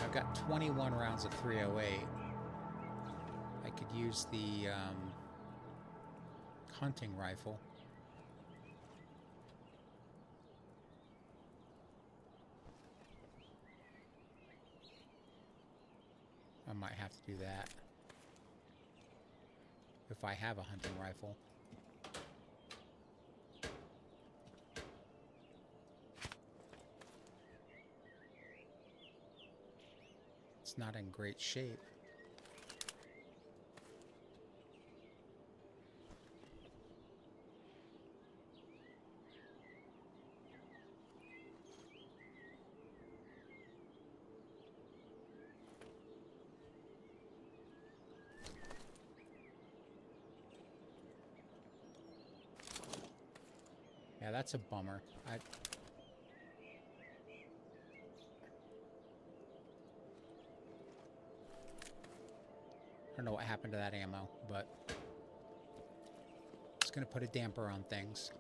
I've got 21 rounds of 308. I could use the hunting rifle. I might have to do that if I have a hunting rifle. It's not in great shape. Yeah, that's a bummer. I don't know what happened to that ammo, but it's going to put a damper on things.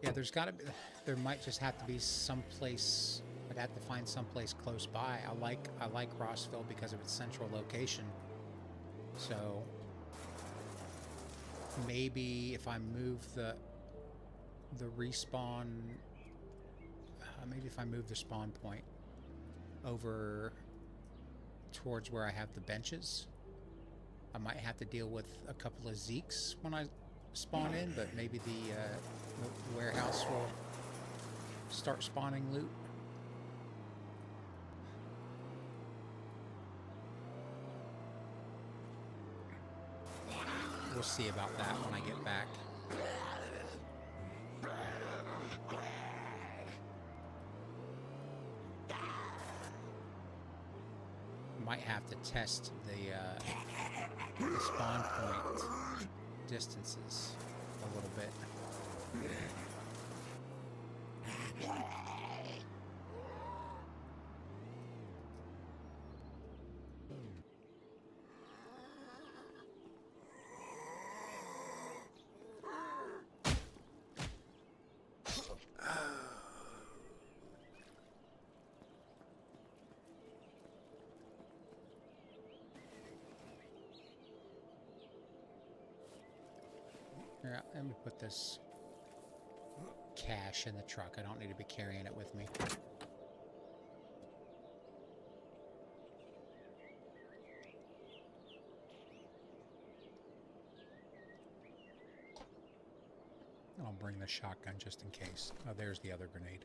Yeah, there might just have to be some place. I'd have to find some place close by. I like Rossville because of its central location. So maybe if I move the respawn, maybe if I move the spawn point over towards where I have the benches, I might have to deal with a couple of zeeks when I spawn in, but maybe the warehouse will start spawning loot. We'll see about that when I get back. Might have to test the spawn point distances a little bit. Here, let me put this cash in the truck. I don't need to be carrying it with me. I'll bring the shotgun just in case. Oh, there's the other grenade.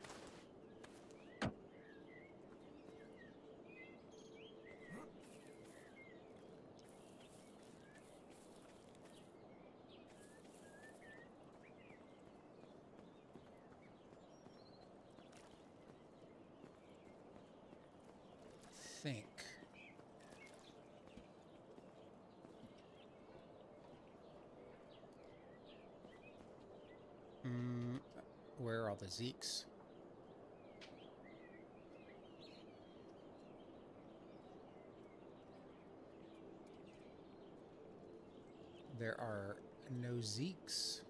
Think. Where are all the zeeks? There are no zeeks.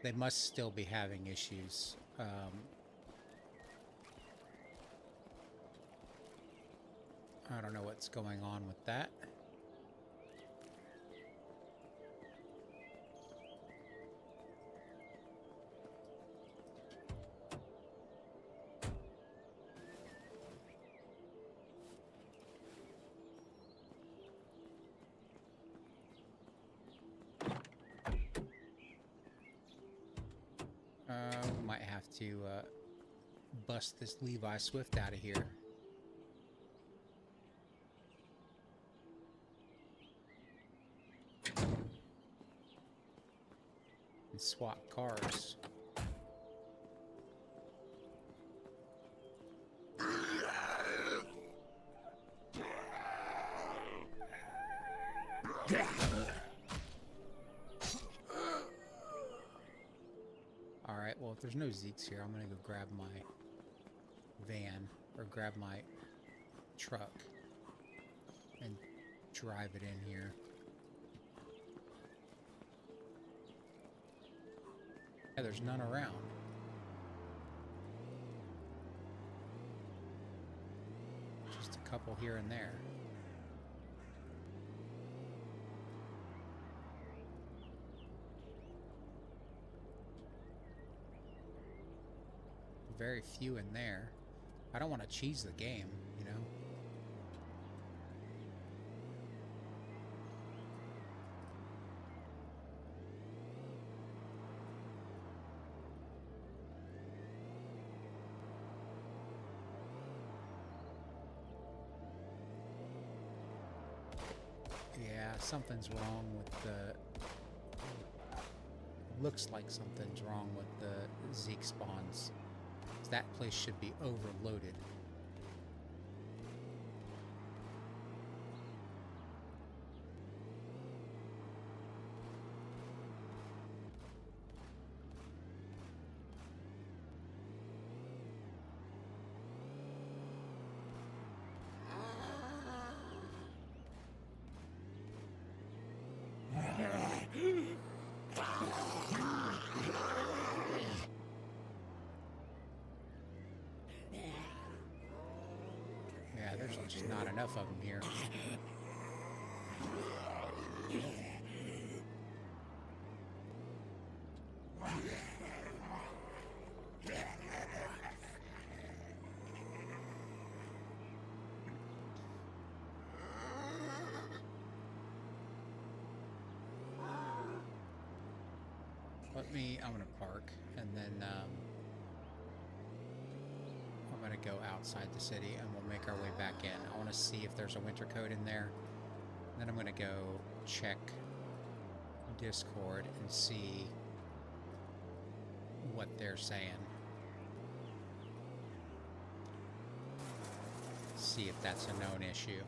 They must still be having issues. I don't know what's going on with that. We might have to bust this Levi Swift out of here. And swap cars. Alright, well, if there's no zeeks here, I'm gonna go grab my van, or grab my truck, and drive it in here. Yeah, there's none around. Just a couple here and there. Very few in there. I don't want to cheese the game, you know? Yeah, something's wrong with the... Looks like something's wrong with the Zeke spawns. That place should be overloaded. Yeah, there's just not enough of them here. I'm gonna park, and then I'm gonna go outside the city, and we'll make our way back in. I want to see if there's a winter coat in there. Then I'm gonna go check Discord and see what they're saying. See if that's a known issue.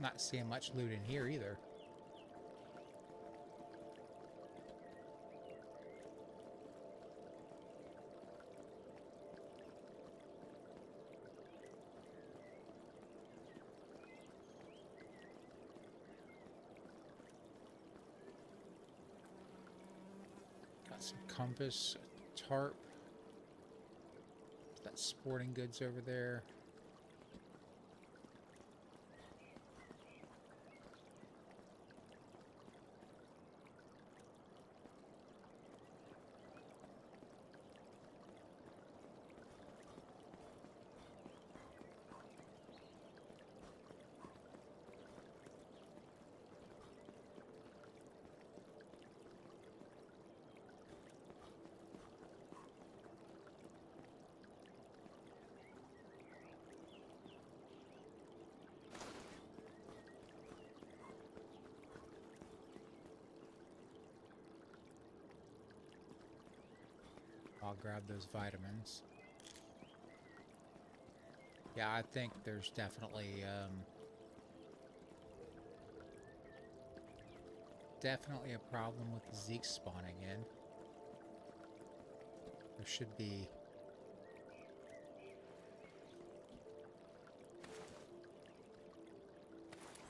Not seeing much loot in here either. Got some compass, a tarp. That sporting goods over there. I'll grab those vitamins. Yeah, I think there's definitely a problem with the zeeks spawning in. There should be.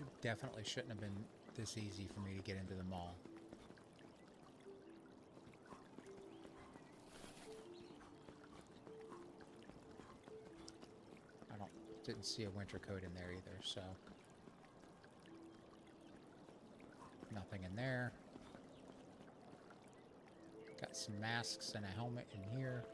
It definitely shouldn't have been this easy for me to get into the mall. Didn't see a winter coat in there either, so nothing in there. Got some masks and a helmet in here.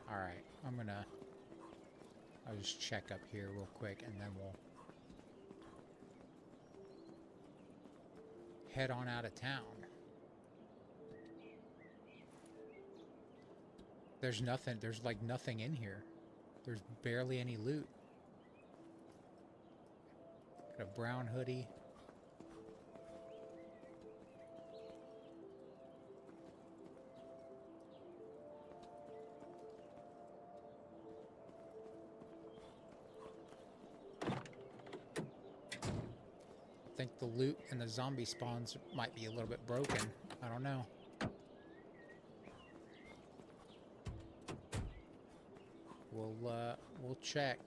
All right, I'll just check up here real quick, and then we'll head on out of town. There's like nothing in here. There's barely any loot. Got a brown hoodie. I think the loot and the zombie spawns might be a little bit broken. I don't know. We'll check.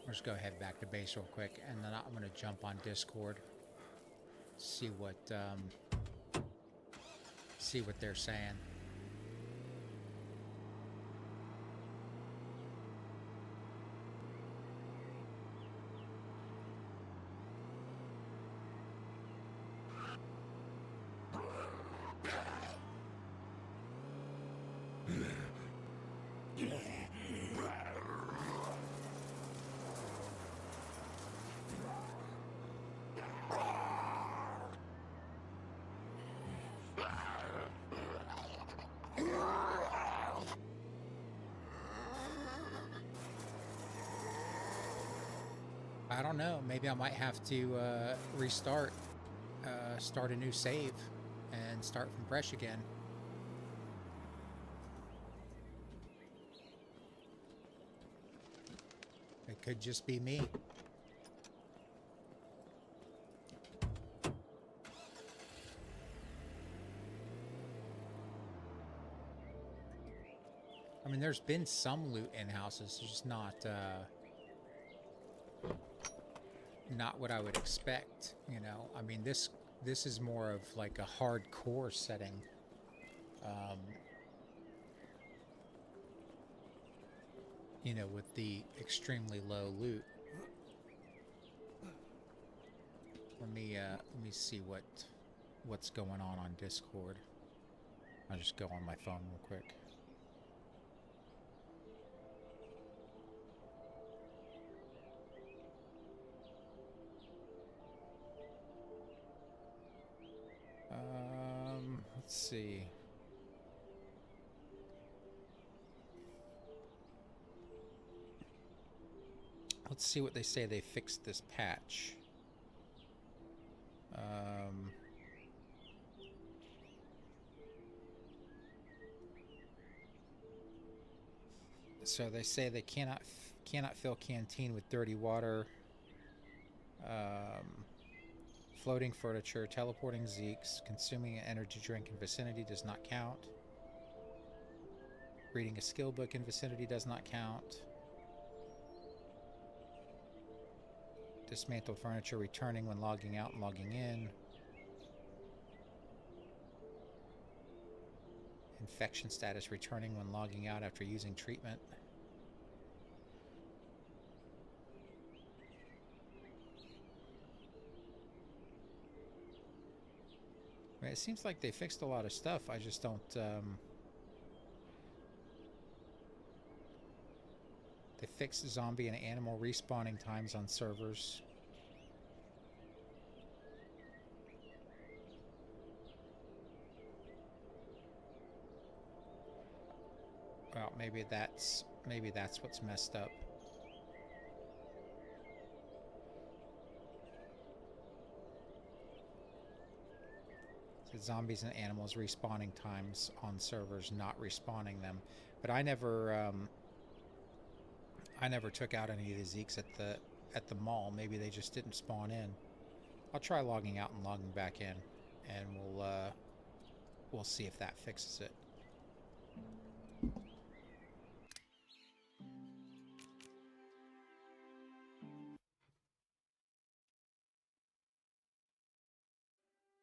Let's go head back to base real quick, and then I'm going to jump on Discord, see what they're saying. I don't know. Maybe I might have to restart, start a new save, and start from fresh again. It could just be me. I mean, there's been some loot in houses, it's just not what I would expect, you know. I mean, this is more of like a hardcore setting. You know, with the extremely low loot. let me see what's going on Discord. I'll just go on my phone real quick. Let's see. Let's see what they say they fixed this patch. So they say they cannot fill canteen with dirty water. Floating furniture, teleporting zeeks, consuming an energy drink in vicinity does not count. Reading a skill book in vicinity does not count. Dismantled furniture returning when logging out and logging in. Infection status returning when logging out after using treatment. I mean, it seems like they fixed a lot of stuff. I just don't... They fixed zombie and animal respawning times on servers. Well, maybe that's what's messed up. So zombies and animals respawning times on servers, not respawning them. But I never took out any of the zeeks at the mall. Maybe they just didn't spawn in. I'll try logging out and logging back in, and we'll see if that fixes it.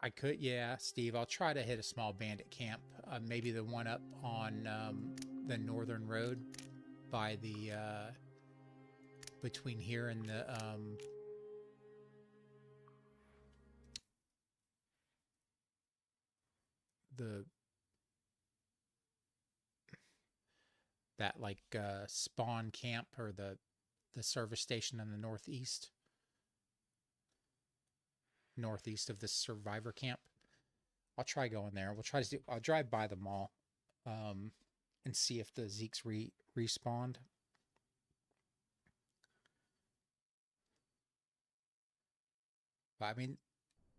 I could, yeah, Steve. I'll try to hit a small bandit camp. Maybe the one up on the northern road by the between here and the that like spawn camp or the service station in the northeast of the survivor camp. I'll try going there. I'll drive by the mall and see if the zeeks respawned. But I mean,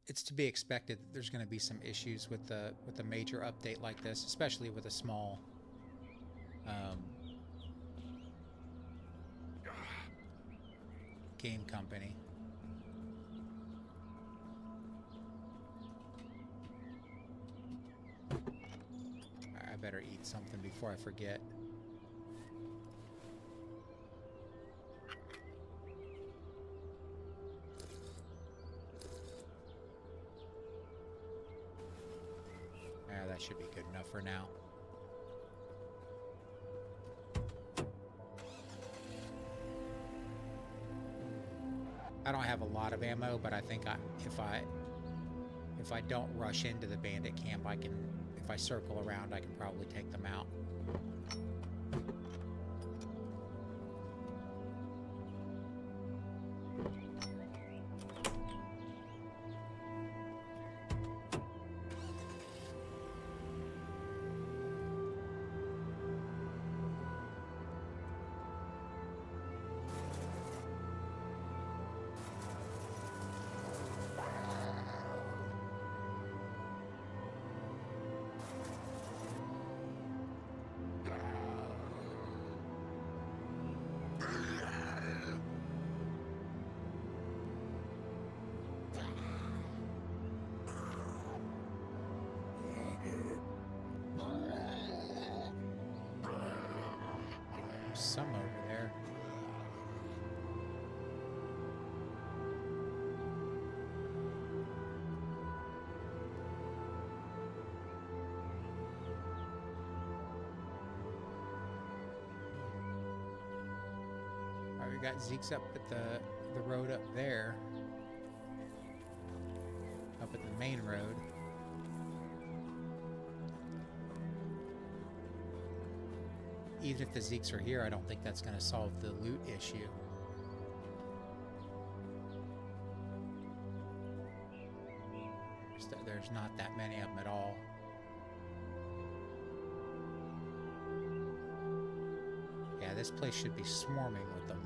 it's to be expected that there's going to be some issues with a major update like this, especially with a small game company. I better eat something before I forget. Yeah, that should be good enough for now. I don't have a lot of ammo, but I think if I don't rush into the bandit camp, if I circle around, I can probably take them out. Some over there. All right, we got zeeks up at the road up there. at the main road. Even if the zeeks are here, I don't think that's going to solve the loot issue. There's not that many of them at all. Yeah, this place should be swarming with them.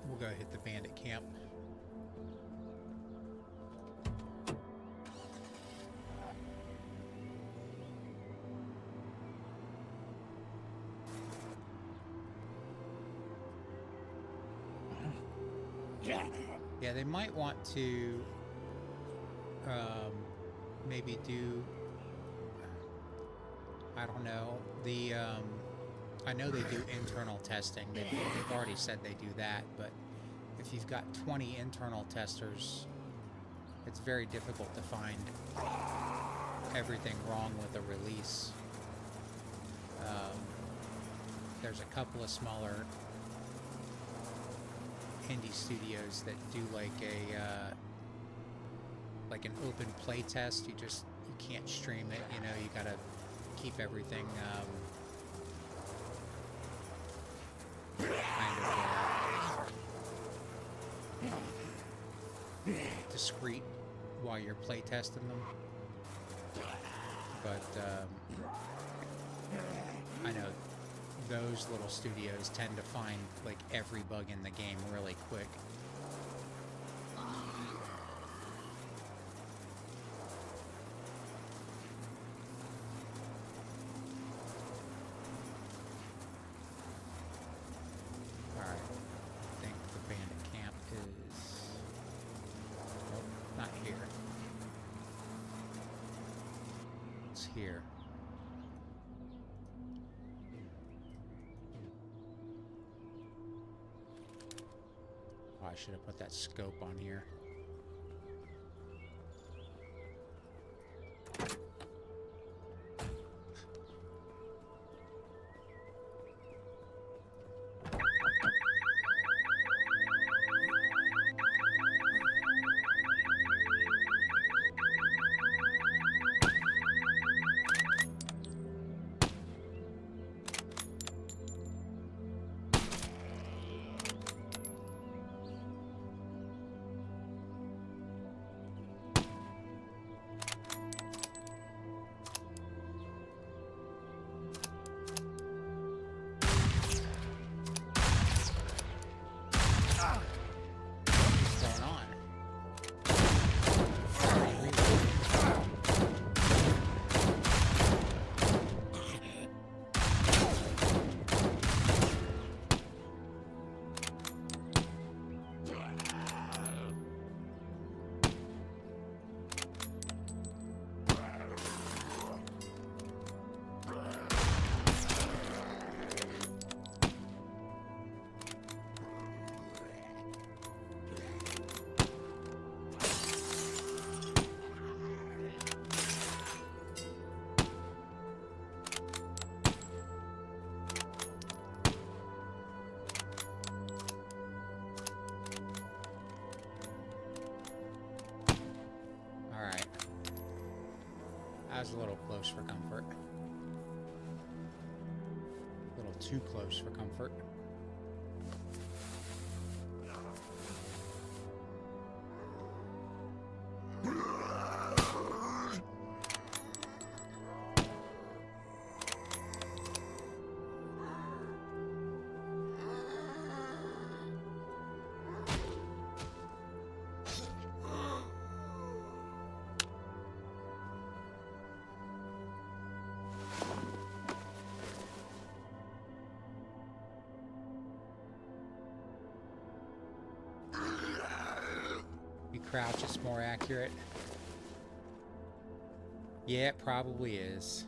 We'll go hit the bandit camp. Yeah, they might want to maybe do, I don't know, the I know they do internal testing. They've already said they do that, but if you've got 20 internal testers, it's very difficult to find everything wrong with a release. There's a couple of smaller indie studios that do like a like an open play test. You can't stream it, you know, you gotta keep everything kind of discreet while you're play testing them. But I know those little studios tend to find like every bug in the game really quick. Alright, I think the bandit camp is... Nope, not here. It's here. I should have put that scope on here. I was a little close for comfort. A little too close for comfort. Crouch is more accurate. Yeah, it probably is.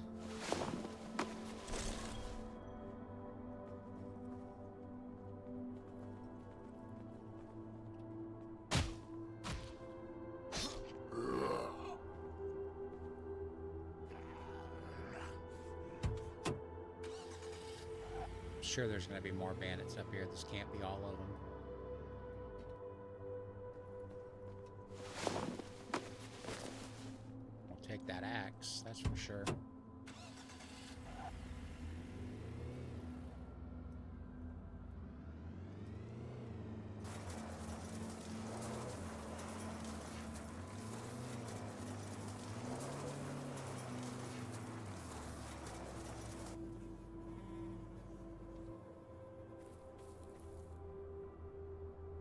sure there's going to be more bandits up here. This can't be all of them. We'll take that axe, that's for sure.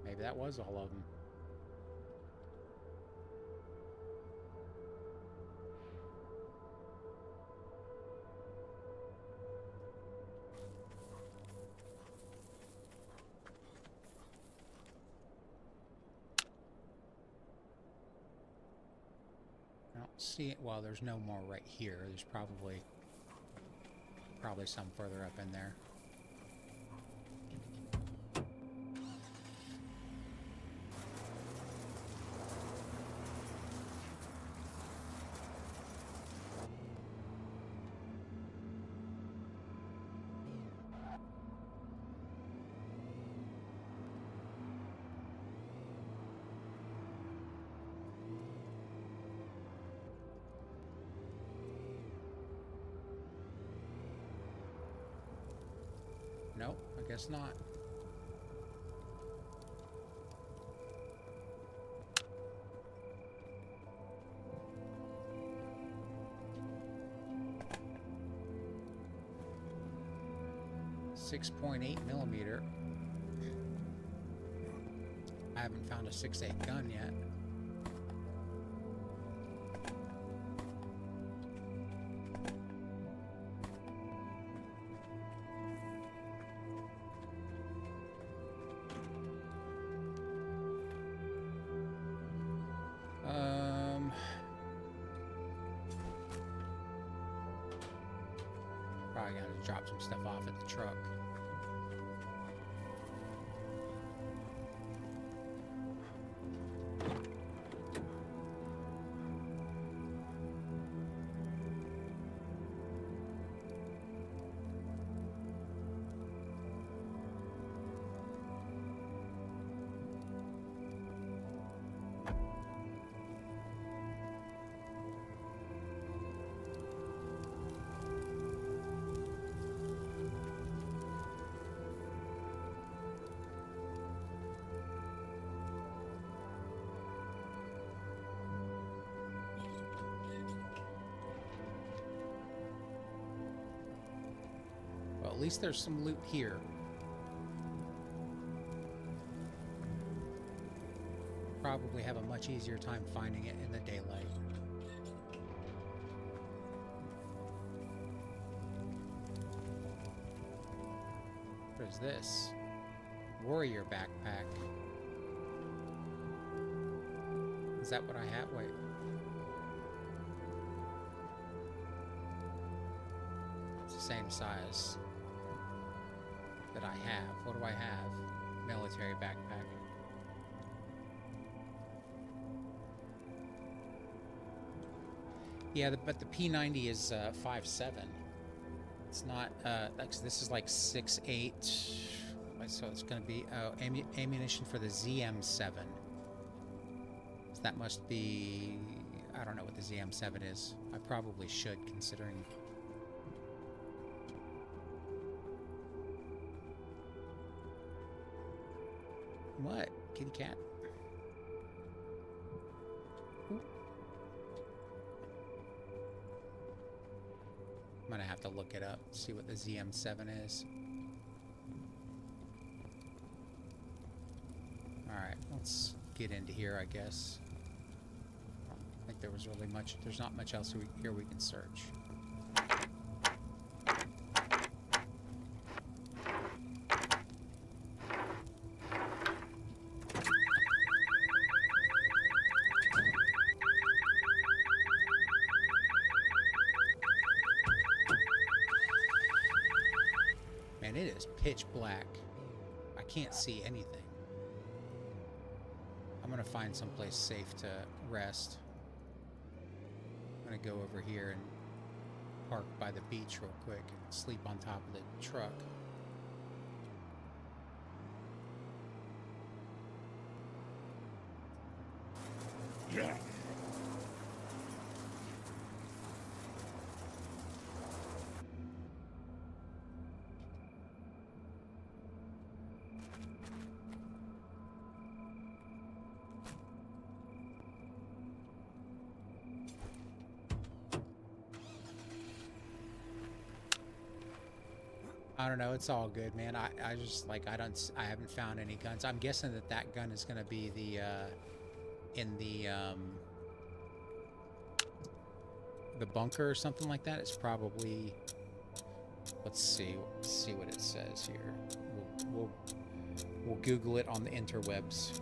Maybe that was all of them. I don't see it. Well, there's no more right here. There's probably some further up in there. Nope, I guess not. .8mm. I haven't found a 6.8 gun yet. Probably gonna drop some stuff off at the truck. Well, at least there's some loot here. Probably have a much easier time finding it in the daylight. What is this? Warrior backpack. Is that what I have? Wait. It's the same size that I have. What do I have? Military backpack. Yeah, but the P90 is 5.7. It's not, this is like 6.8. So it's going to be ammunition for the ZM7. So that must be, I don't know what the ZM7 is. I probably should, considering. What? Kitty cat? Ooh. I'm gonna have to look it up, see what the ZM7 is. Alright, let's get into here, I guess. I think there was really much, there's not much else here we can search. Man, it is pitch black. I can't see anything. I'm gonna find someplace safe to rest. I'm gonna go over here and park by the beach real quick and sleep on top of the truck. I don't know. It's all good, man. I just like I haven't found any guns. I'm guessing that that gun is gonna be the in the bunker or something like that. It's probably. Let's see what it says here. We'll Google it on the interwebs.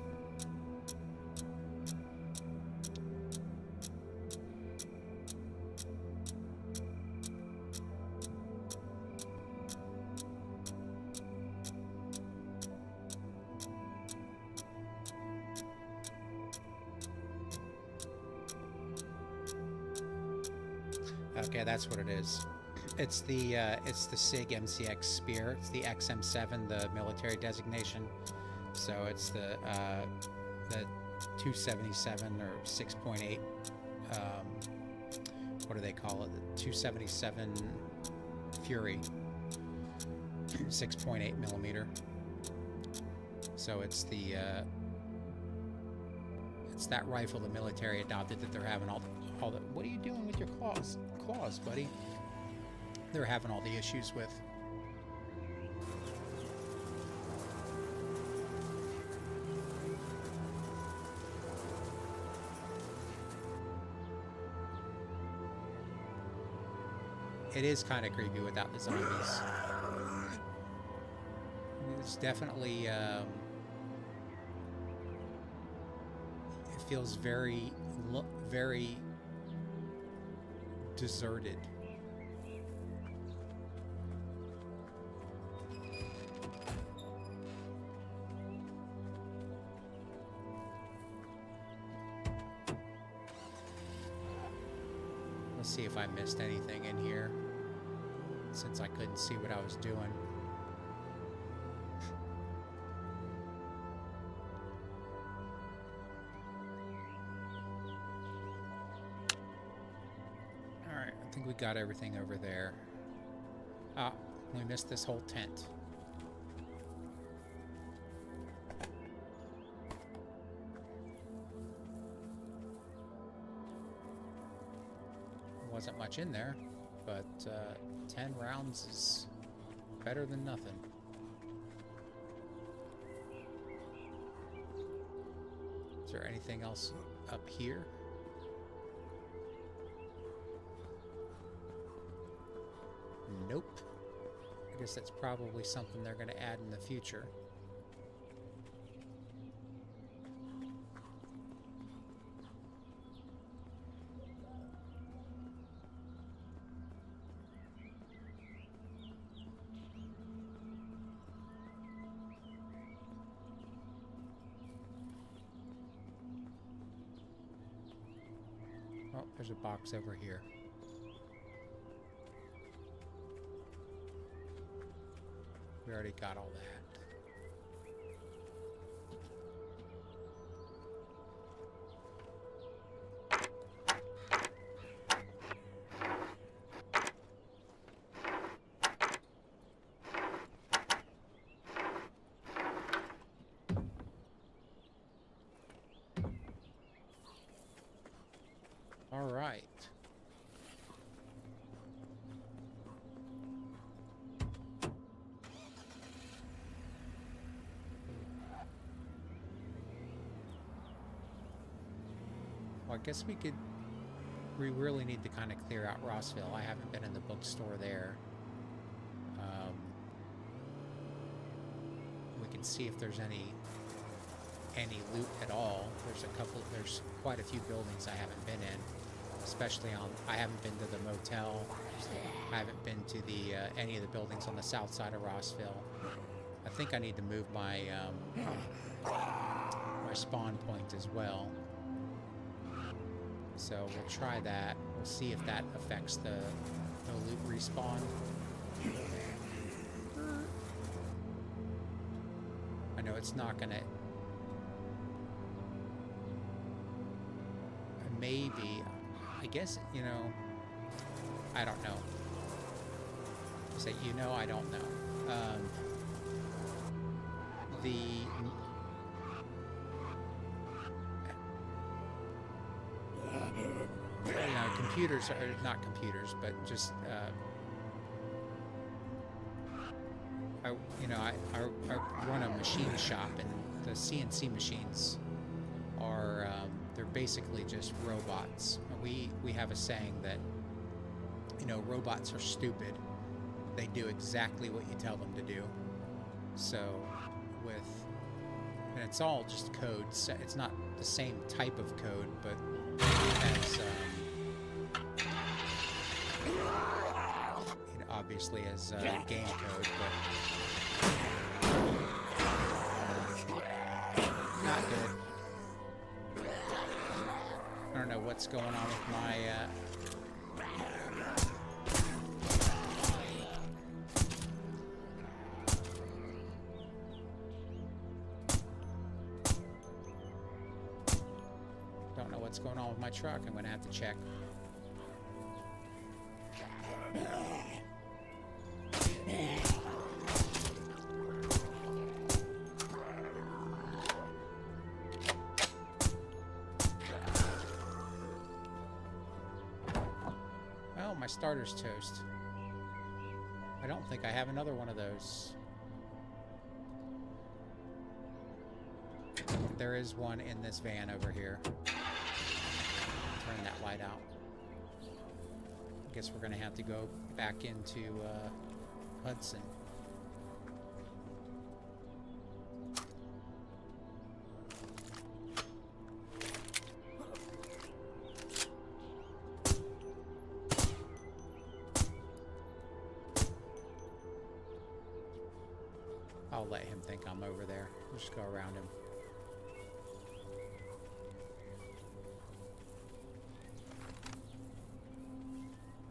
Okay, that's what it is. It's the SIG MCX Spear. It's the XM7, the military designation. So it's the 277 or 6.8. What do they call it? The 277 Fury, 6.8 millimeter. So it's the it's that rifle the military adopted that they're having all the. What are you doing with your claws, buddy? They're having all the issues with. It is kind of creepy without the zombies. It's definitely it feels very deserted. Let's see if I missed anything in here, since I couldn't see what I was doing. Alright, I think we got everything over there. Ah, we missed this whole tent. Wasn't much in there, but 10 rounds is better than nothing. Is there anything else up here? Nope. I guess that's probably something they're going to add in the future. Oh, there's a box over here. We already got all that. All right. Well, I guess we really need to kind of clear out Rossville. I haven't been in the bookstore there. We can see if there's any loot at all. There's quite a few buildings I haven't been in, especially I haven't been to the motel. I haven't been to the any of the buildings on the south side of Rossville. I think I need to move my my spawn point as well. So we'll try that. We'll see if that affects the loot respawn. I know it's not gonna. maybe, I guess, you know, I don't know. Say, you know, I don't know. The you know, computers are not computers, but just I run a machine shop, and the CNC machines are they're basically just robots. We have a saying that, you know, robots are stupid. They do exactly what you tell them to do. So and it's all just code. It's not the same type of code, but as you know, obviously as game code, but not good. I don't know what's going on with my what's going on with my truck. I'm going to have to check. Well, my starter's toast. I don't think I have another one of those. There is one in this van over here. Turn that light out. I guess we're going to have to go back into Hudson. I'll let him think I'm over there. We'll just go around him.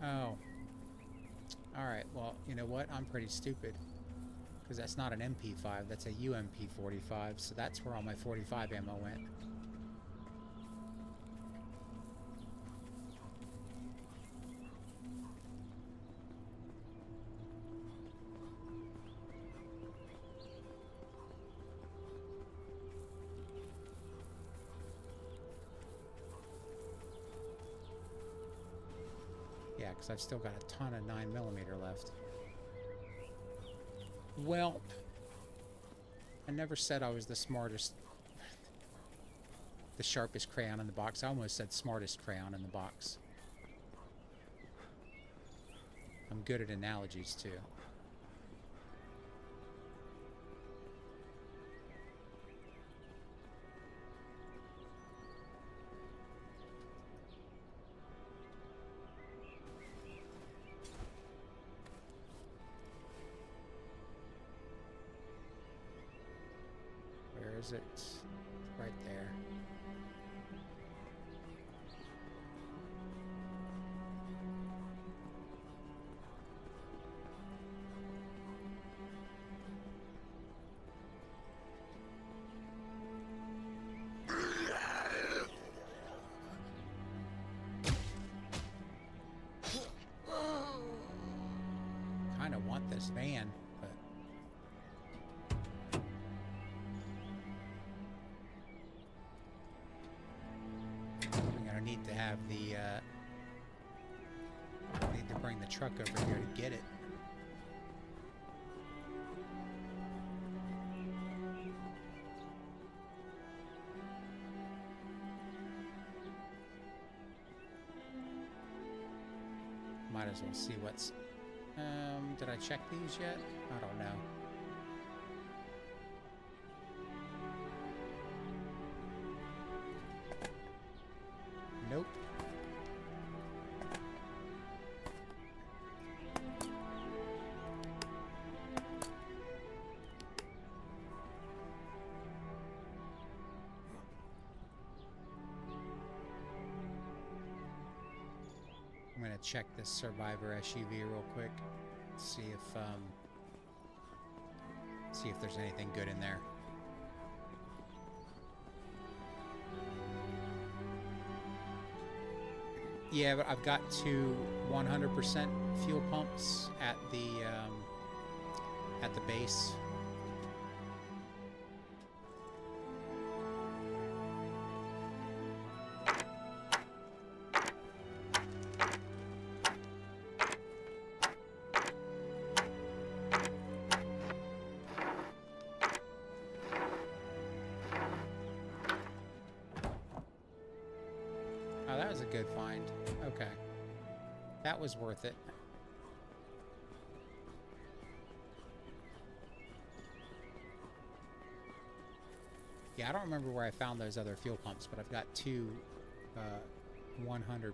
Oh. Alright, well, you know what? I'm pretty stupid. Because that's not an MP5, that's a UMP45, so that's where all my 45 ammo went. Yeah, because I've still got a ton of 9mm left. Well, I never said I was the smartest, the sharpest crayon in the box. I almost said smartest crayon in the box. I'm good at analogies, too. Where is it? Right there. Kind of want this van, but I'm gonna need to have the need to bring the truck over here to get it. Might as well see what's... did I check these yet? I don't know. Nope. I'm gonna check this Survivor SUV real quick. See if there's anything good in there. Yeah, but I've got two 100% fuel pumps at the base. Oh, that was a good find. Okay. That was worth it. Yeah, I don't remember where I found those other fuel pumps, but I've got two 100%.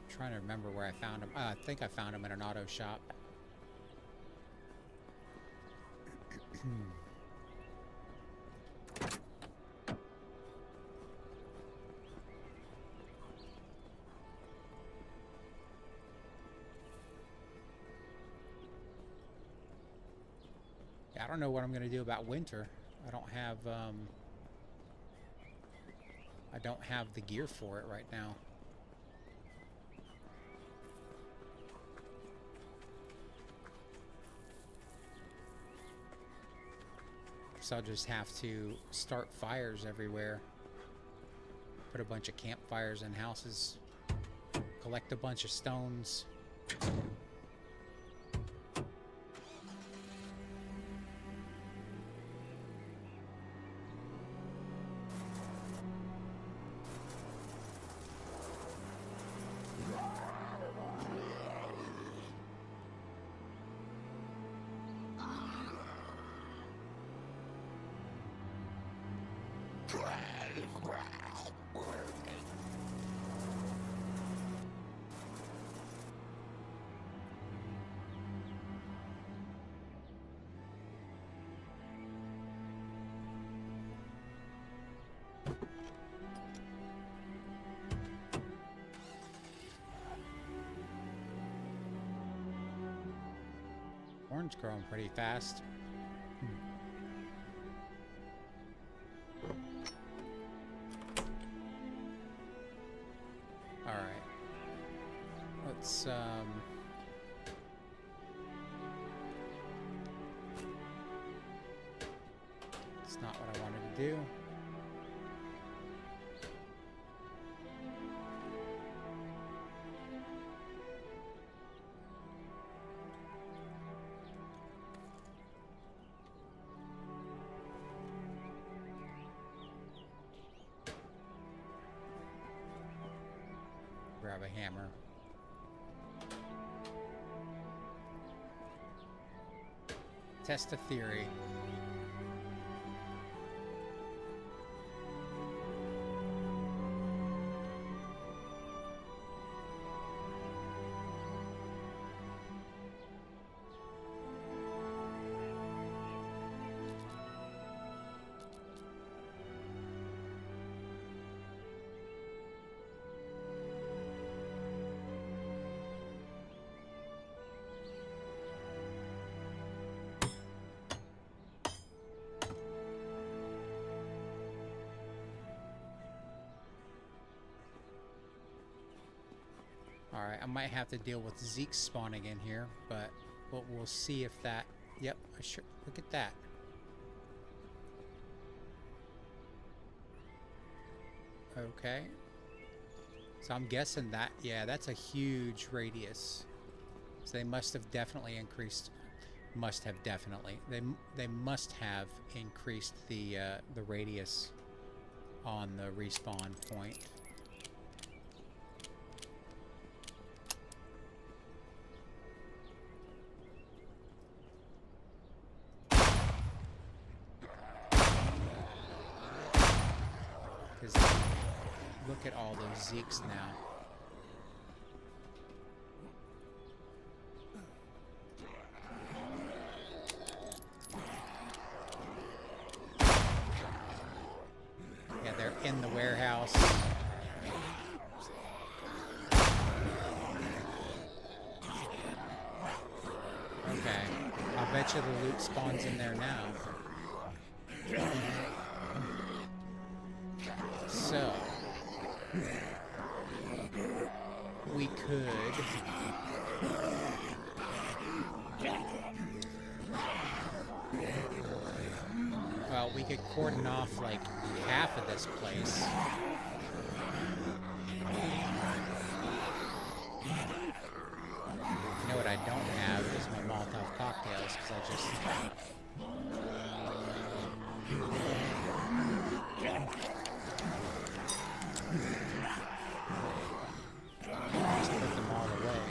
Trying to remember where I found them. I think I found them in an auto shop. I don't know what I'm going to do about winter. I don't have the gear for it right now. So I'll just have to start fires everywhere. Put a bunch of campfires in houses. Collect a bunch of stones. Corn's growing pretty fast. All right. Let's it's not what I wanted to do. Grab a hammer. Test a theory. Alright, I might have to deal with zeeks spawning in here, but we'll see if that... Yep, look at that. Okay. So I'm guessing that, yeah, that's a huge radius. So they must have definitely increased... Must have definitely. They must have increased the radius on the respawn point. Look at all those zeeks now. Yeah, they're in the warehouse. Okay. I bet you the loot spawns in there now. we could... Well, we could cordon off, like, half of this place. You know what I don't have is my Molotov cocktails, because I just... just put them all away.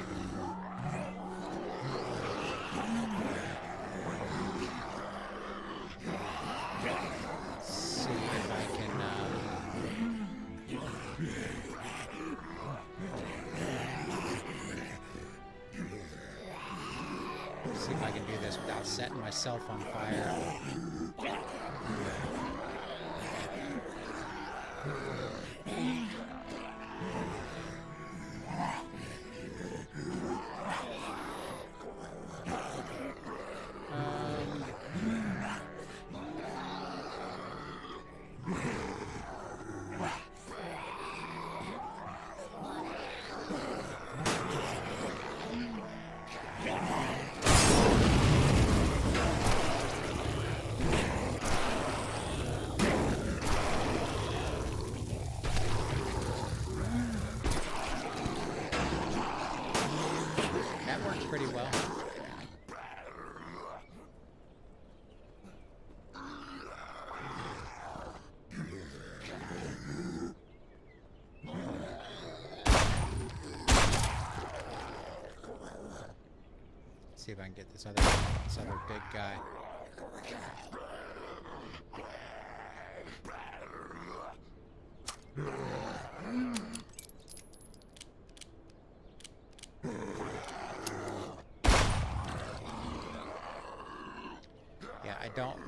Let's see if I can... see if I can do this without setting myself on fire. Pretty well. Let's see if I can get this other big guy.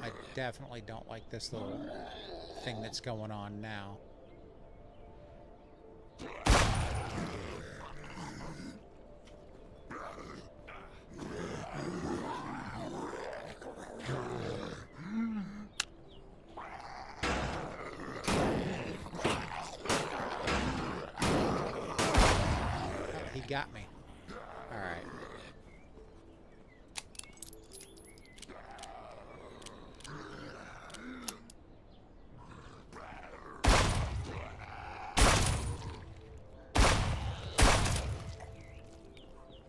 I definitely don't like this little thing that's going on now. Oh, he got me. All right.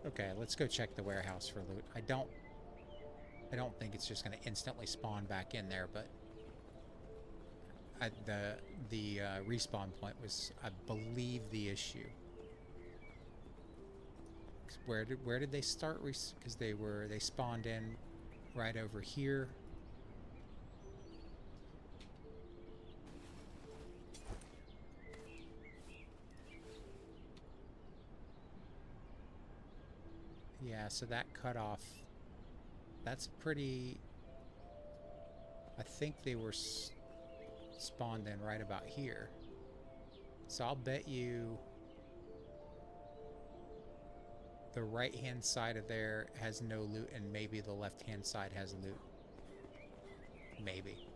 Okay, let's go check the warehouse for loot. I don't think it's just going to instantly spawn back in there, but the respawn point was, I believe, the issue. Where did they start? Because they spawned in right over here. Yeah, so that cutoff, that's pretty... I think they were spawned in right about here. So I'll bet you the right-hand side of there has no loot, and maybe the left-hand side has loot. Maybe.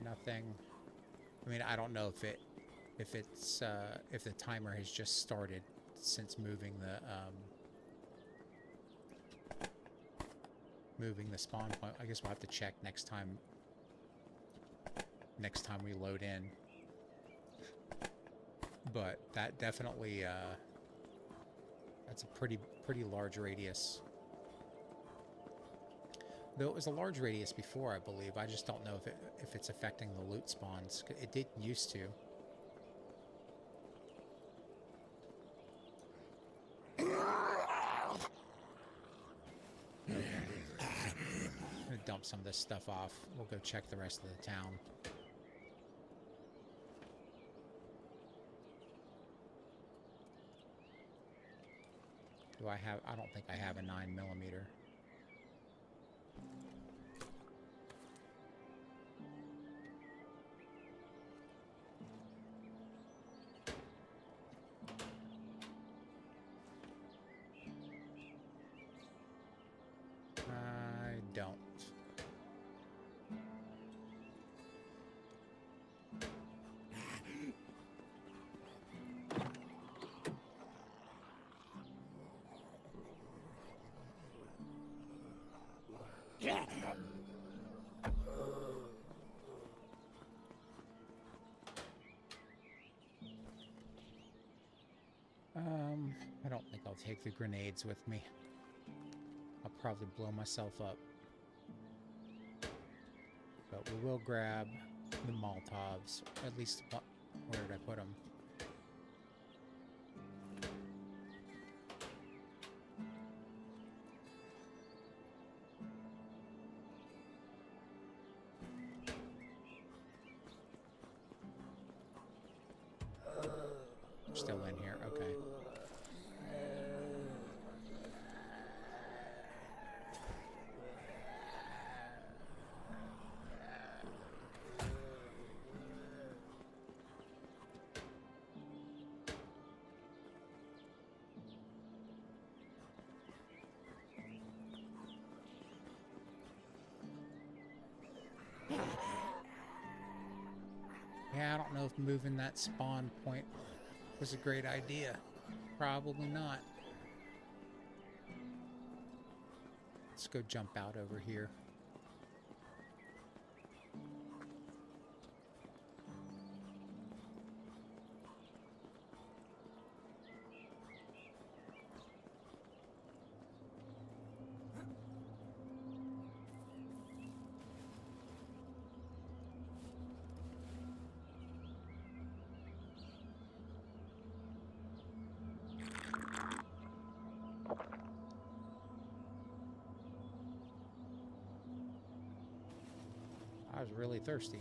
Nothing. I mean, I don't know if the timer has just started since moving the spawn point. I guess we'll have to check next time we load in. But that definitely that's a pretty large radius. Though it was a large radius before, I believe. I just don't know if it's affecting the loot spawns. It did used to. Okay. I'm gonna dump some of this stuff off. We'll go check the rest of the town. Do I have... I don't think I have a 9mm. I don't. take the grenades with me. I'll probably blow myself up. But we will grab the Molotovs. At least, where did I put them? Still in here, okay. Yeah, I don't know if moving that spawn point was a great idea. Probably not. Let's go jump out over here. I was really thirsty.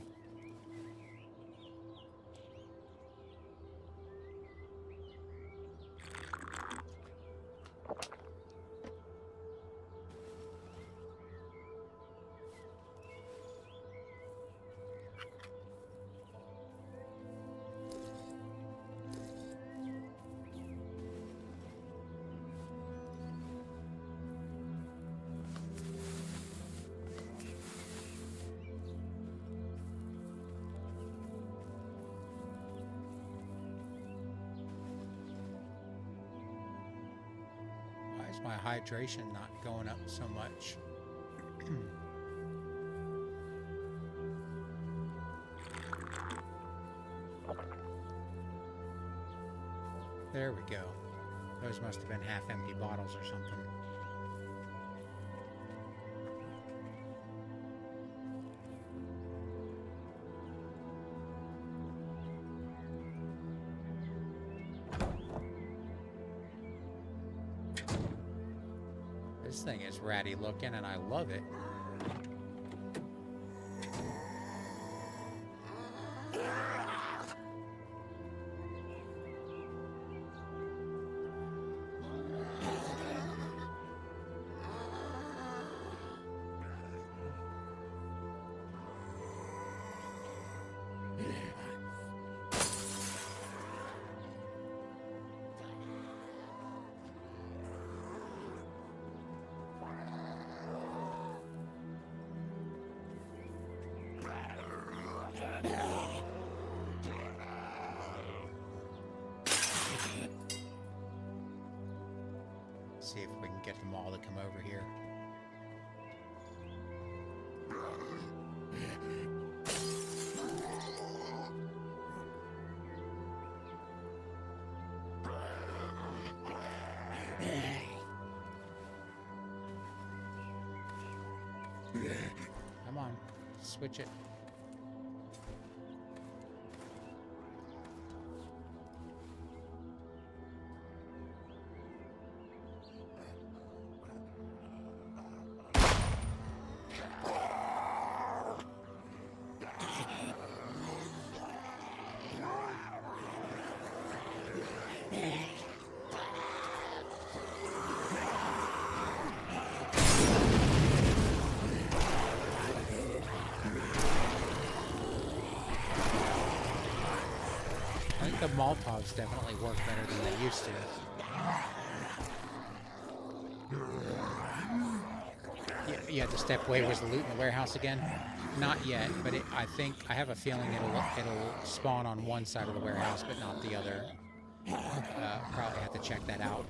Why is my hydration not going up so much? There we go. Those must have been half-empty bottles or something. This thing is ratty looking and I love it. See if we can get them all to come over here. Come on, switch it. I think the Molotovs definitely work better than they used to. You had to step away. Was the loot in the warehouse again? Not yet, but I have a feeling it'll spawn on one side of the warehouse, but not the other. Probably have to check that out.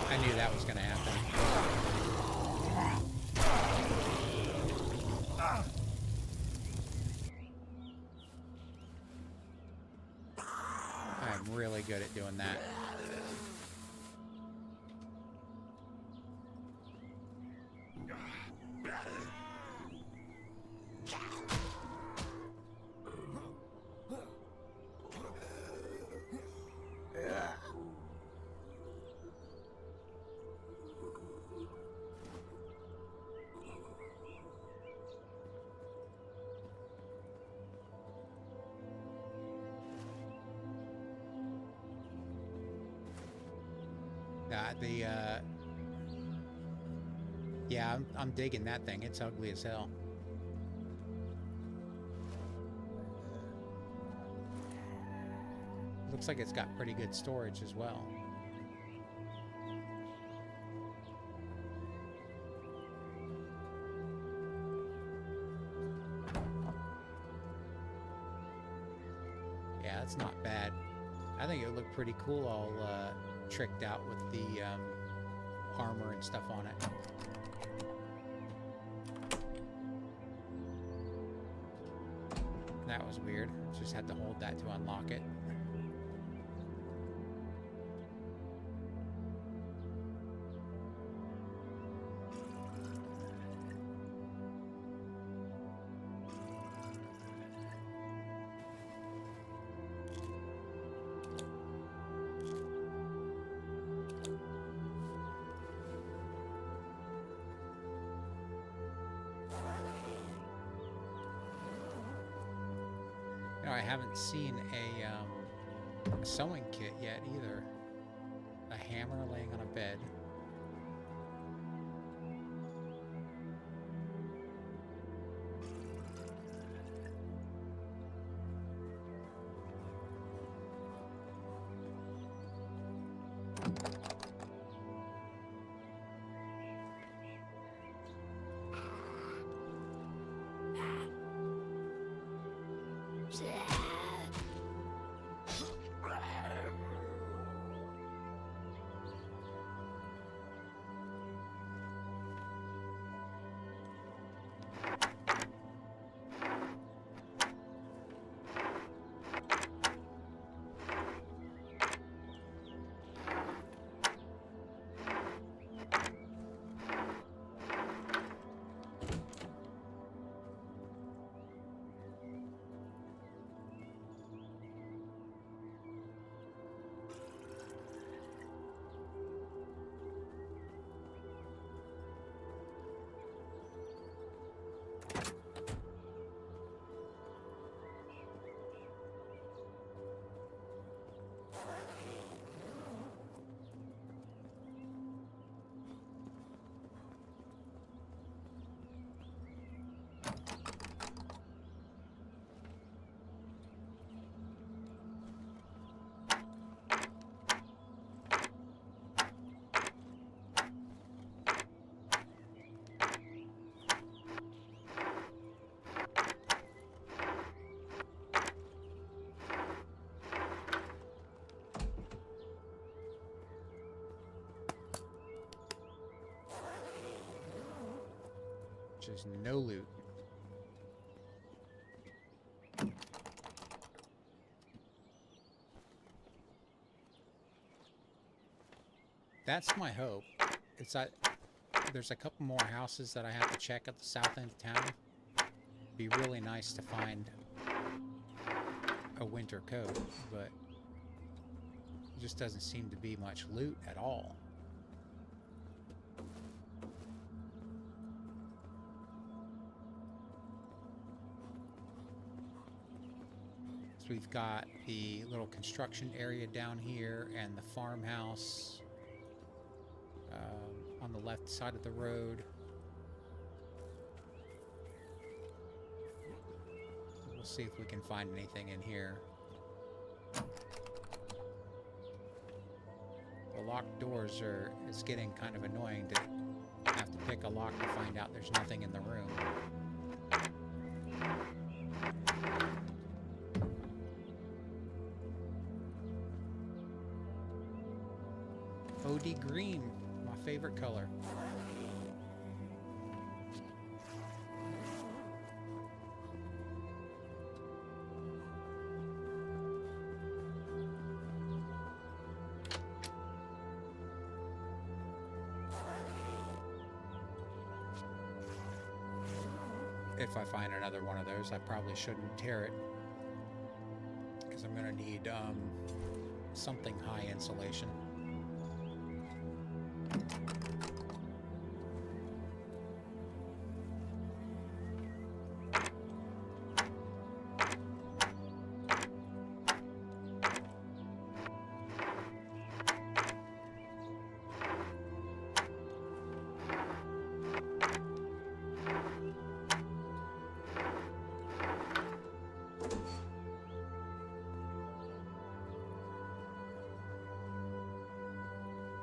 I knew that was going to happen. I'm really really good at doing that. Yeah, I'm digging that thing. It's ugly as hell. Looks like it's got pretty good storage as well. Yeah, that's not bad. I think it would look pretty cool all tricked out with the armor and stuff on it. That was weird. Just had to hold that to unlock it. I haven't seen a sewing kit yet either. A hammer laying on a bed. Just no loot. That's my hope. It's that there's a couple more houses that I have to check at the south end of town. It'd be really nice to find a winter coat, but it just doesn't seem to be much loot at all. We've got the little construction area down here and the farmhouse on the left side of the road. We'll see if we can find anything in here. The locked doors it's getting kind of annoying to have to pick a lock to find out there's nothing in the room. OD green, my favorite color. if I find another one of those. I probably shouldn't tear it, because I'm going to need something high insulation.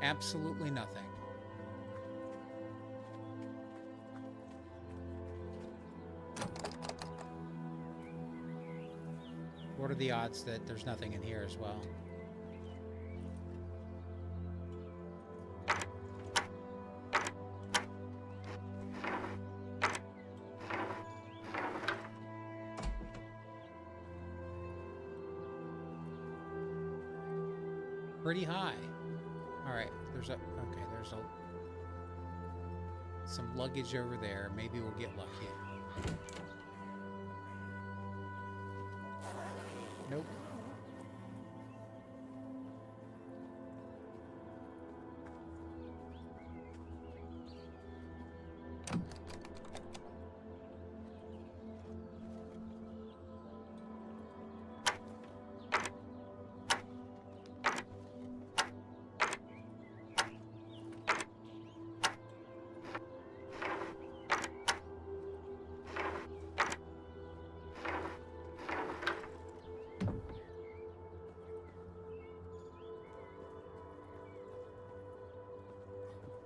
Absolutely nothing. What are the odds that there's nothing in here as well? Pretty high. All right, there's some luggage over there. Maybe we'll get lucky. Nope.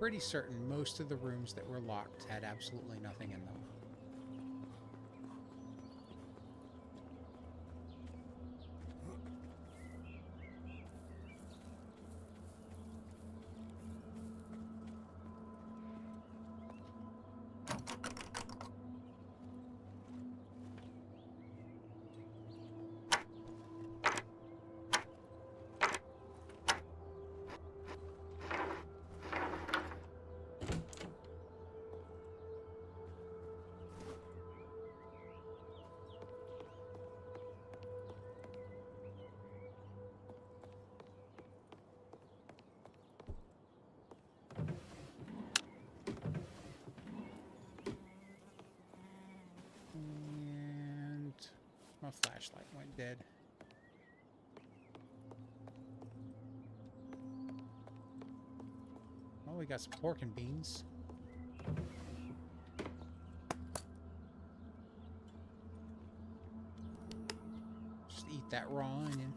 Pretty certain most of the rooms that were locked had absolutely nothing in them. My flashlight went dead. Oh, we got some pork and beans. Just eat that raw onion.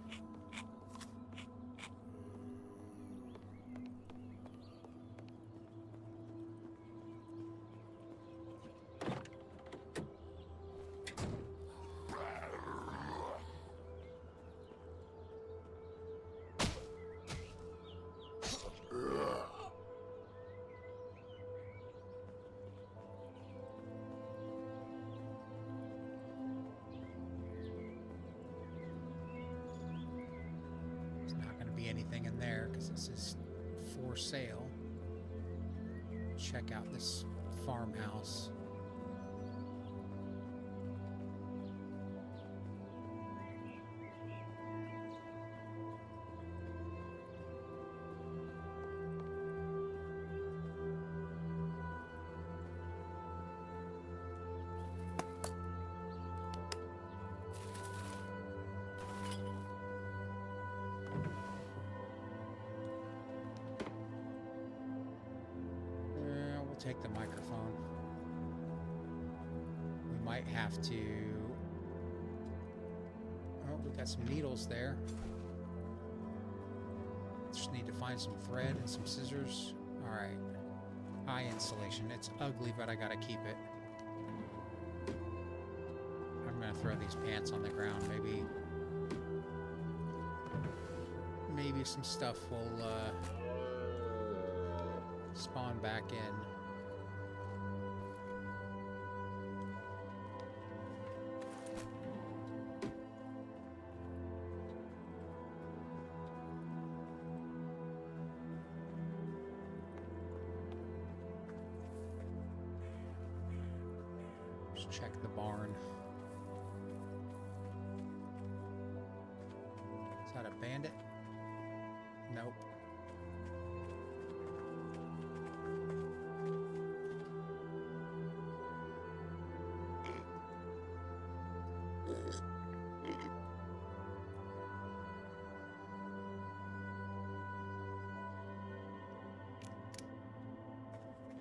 Anything in there because this is for sale. Check out this farmhouse. Take the microphone. We might have to... Oh, we got some needles there. Just need to find some thread and some scissors. Alright. High insulation. It's ugly, but I gotta keep it. I'm gonna throw these pants on the ground. Maybe some stuff will spawn back in. Let's check the barn. Is that a bandit? Nope.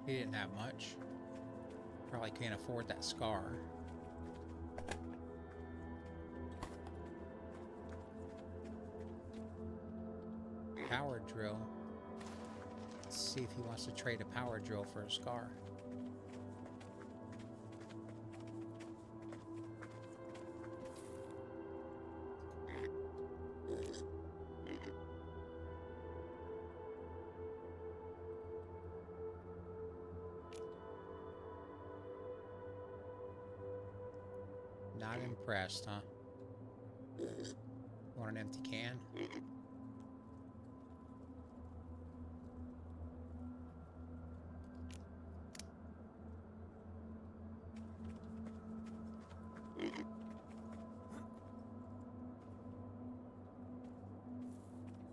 He didn't have much. Probably can't afford that scar. Power drill. Let's see if he wants to trade a power drill for a scar. Not impressed, huh? Want an empty can?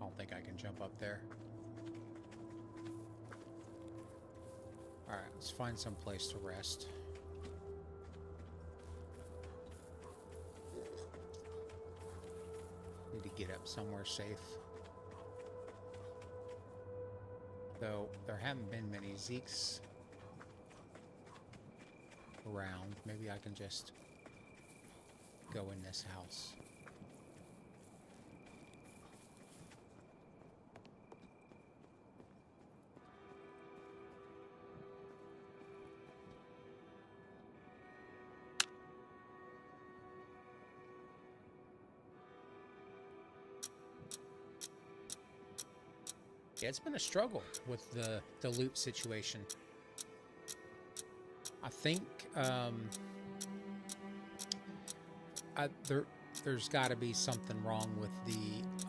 I don't think I can jump up there. Alright, let's find some place to rest. Need to get up somewhere safe. Though there haven't been many zeeks around. Maybe I can just go in this house. Yeah, it's been a struggle with the loot situation. I think there's got to be something wrong with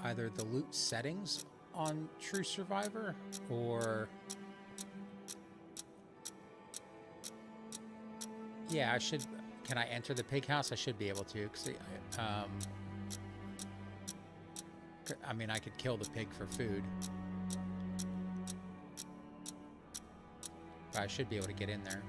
either the loot settings on True Survivor, or yeah, can I enter the pig house? I should be able to, because I mean, I could kill the pig for food. But I should be able to get in there.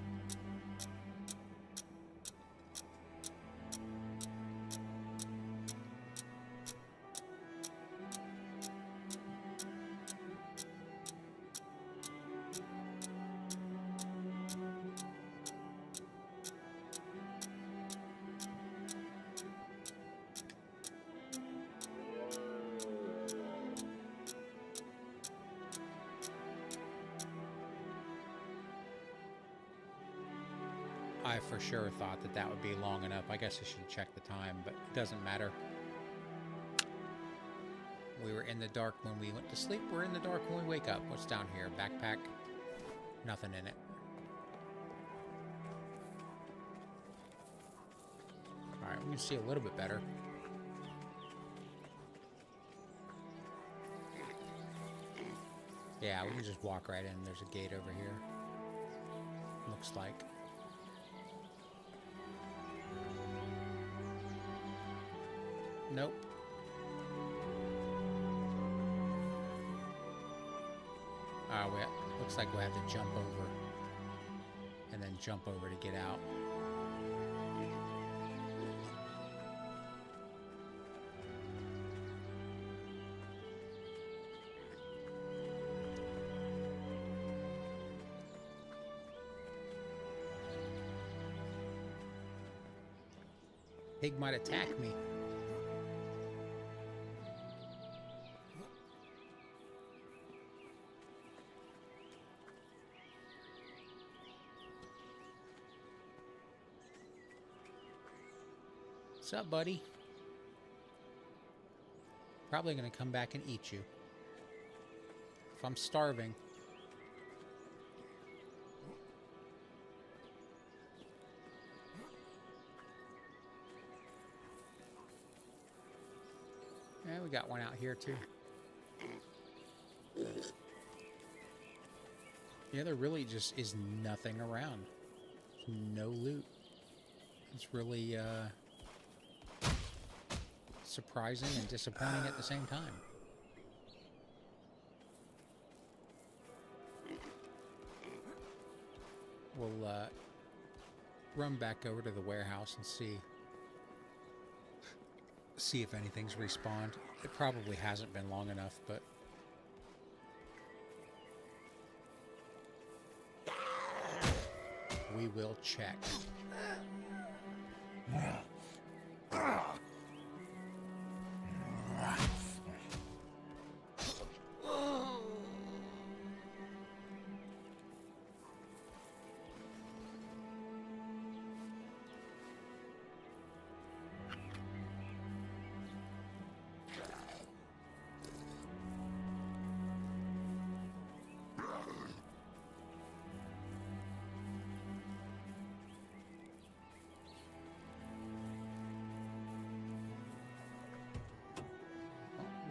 I for sure thought that would be long enough. I guess I should check the time, but it doesn't matter. We were in the dark when we went to sleep. We're in the dark when we wake up. What's down here? Backpack? Nothing in it. Alright, we can see a little bit better. Yeah, we can just walk right in. There's a gate over here. Looks like. Nope. Looks like we have to jump over and then jump over to get out. Pig might attack me. What's up, buddy? Probably gonna come back and eat you. If I'm starving. Yeah, we got one out here too. Yeah, there really just is nothing around. No loot. It's really surprising and disappointing at the same time. We'll run back over to the warehouse and see if anything's respawned. It probably hasn't been long enough, but we will check.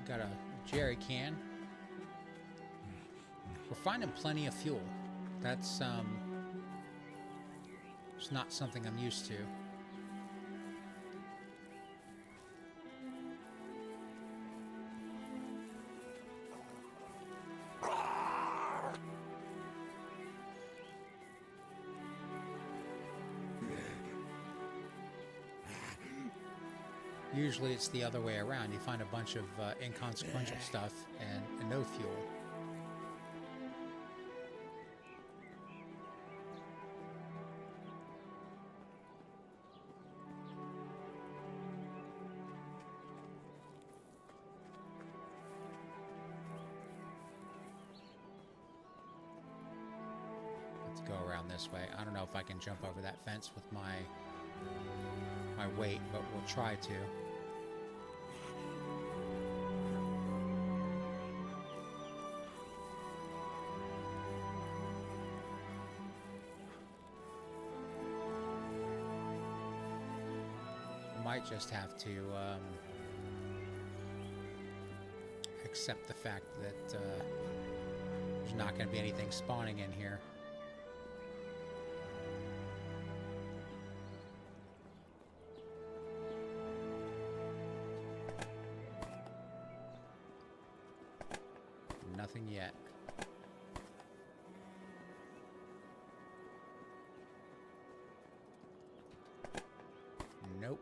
Got a jerry can. We're finding plenty of fuel. That's it's not something I'm used to. Usually it's the other way around. You find a bunch of inconsequential stuff and no fuel. Let's go around this way. I don't know if I can jump over that fence with my weight, but we'll try to. Might just have to accept the fact that there's not going to be anything spawning in here. Nothing yet. Nope.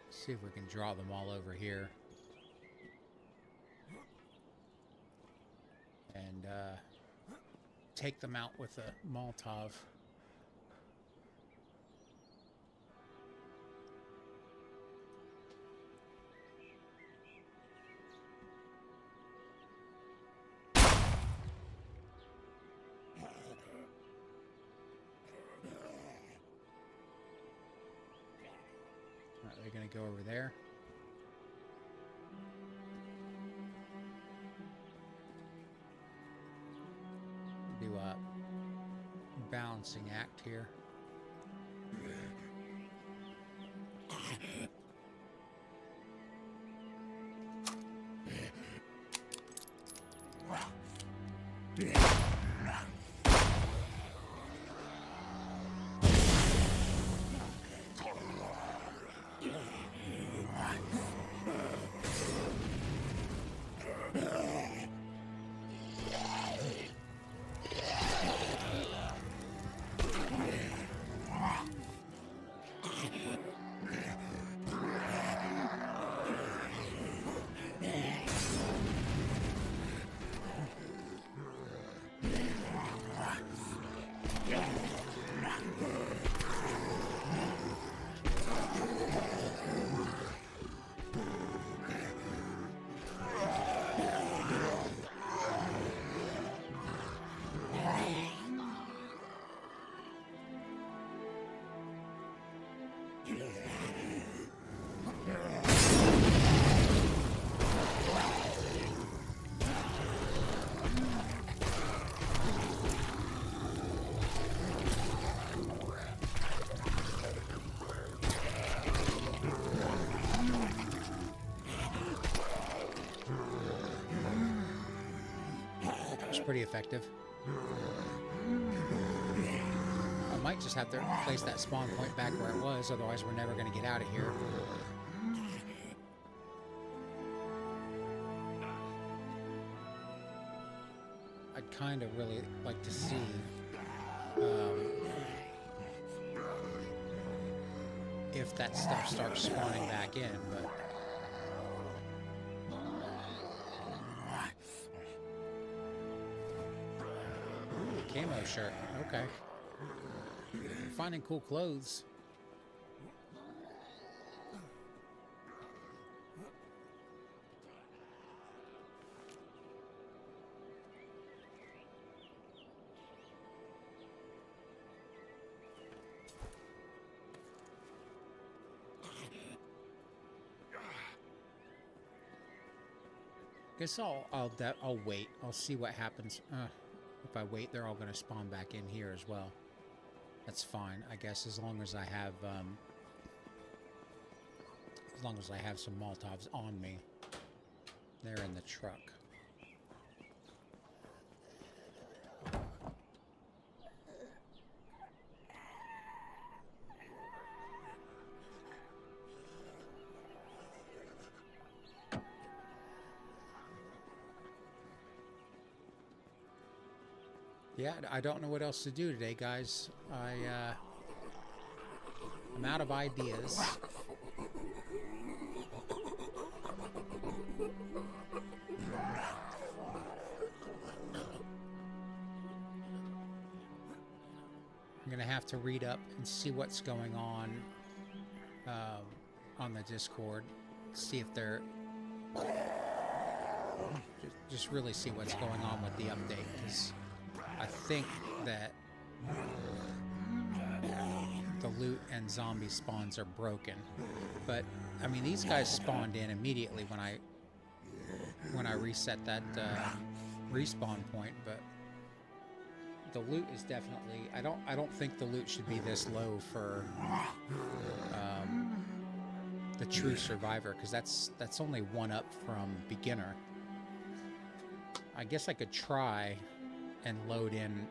See if we can draw them all over here. And take them out with a Molotov. They're going to go over there. Do a balancing act here. was pretty effective. I might just have to place that spawn point back where it was, otherwise we're never going to get out of here. I'd kind of really like to see if that stuff starts spawning back in, but camo shirt, okay. Finding cool clothes. Guess I'll wait. I'll see what happens. If I wait, they're all going to spawn back in here as well. That's fine, I guess, as long as I have some Molotovs on me. They're in the truck. Yeah, I don't know what else to do today, guys. I'm out of ideas. I'm gonna have to read up and see what's going on the Discord. See if they're just really see what's going on with the update, because I think that the loot and zombie spawns are broken. But I mean, these guys spawned in immediately when I reset that respawn point, but the loot is definitely, I don't think the loot should be this low for the true survivor, because that's only one up from beginner. I guess I could try and load in.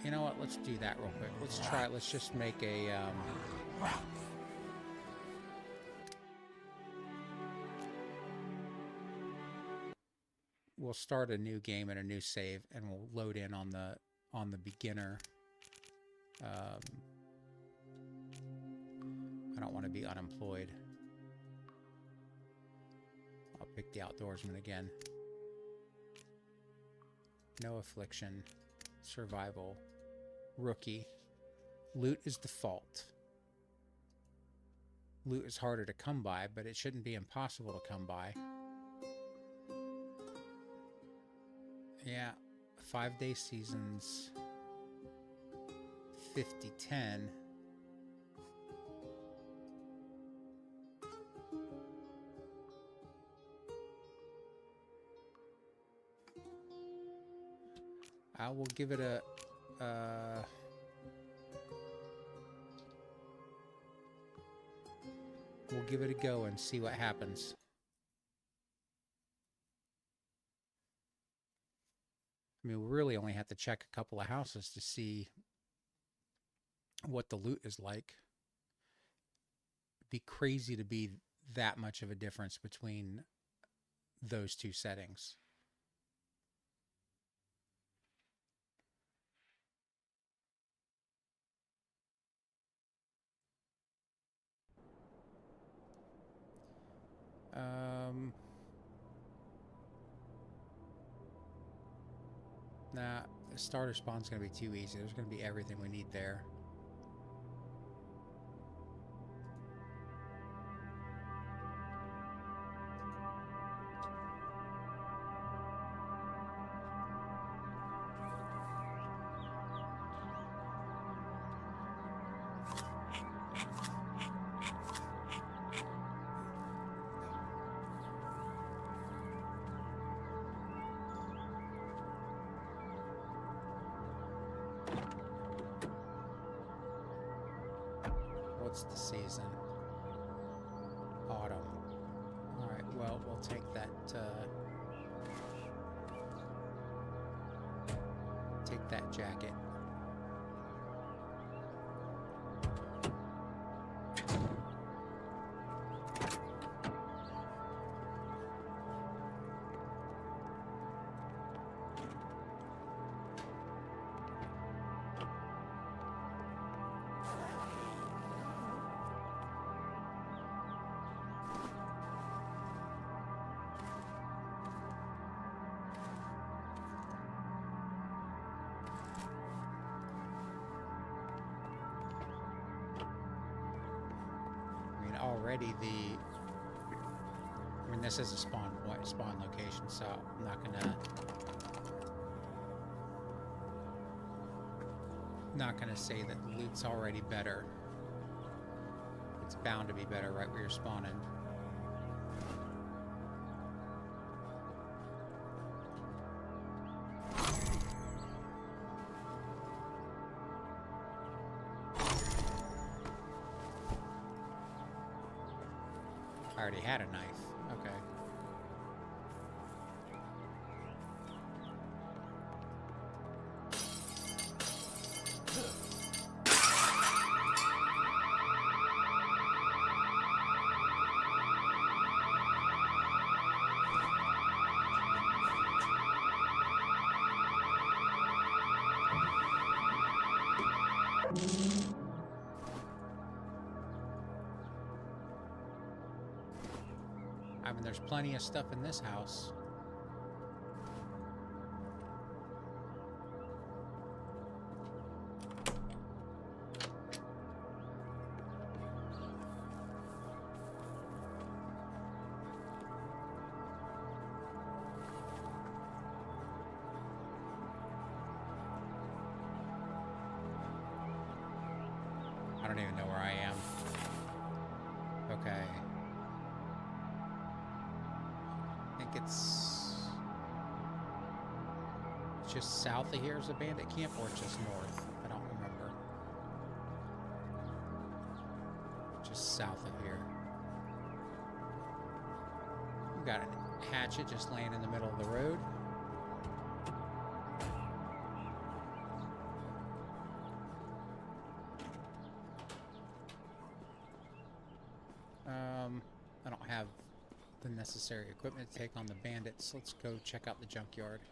You know what? Let's do that real quick. Let's try it. Let's just make a we'll start a new game and a new save, and we'll load in on the beginner. I don't want to be unemployed. I'll pick the outdoorsman again. No affliction. Survival. Rookie. Loot is default. Loot is harder to come by, but it shouldn't be impossible to come by. Yeah. 5-day seasons. 50-10. I will give it a we'll give it a go and see what happens. I mean, we really only have to check a couple of houses to see what the loot is like. It'd be crazy to be that much of a difference between those two settings. Nah, the starter spawn's going to be too easy. There's going to be everything we need there. What's the season? Autumn. Alright, well, we'll take that, that jacket. Already I mean, this is a spawn location, so I'm not gonna say that the loot's already better. It's bound to be better right where you're spawning. I already had a knife. Okay. I mean, there's plenty of stuff in this house. I don't even know where I am. Okay. I think it's just south of here is a bandit camp, or it's just north. I don't remember. Just south of here. We got a hatchet just laying in the middle of the road. I don't have the necessary equipment to take on the bandits. Let's go check out the junkyard.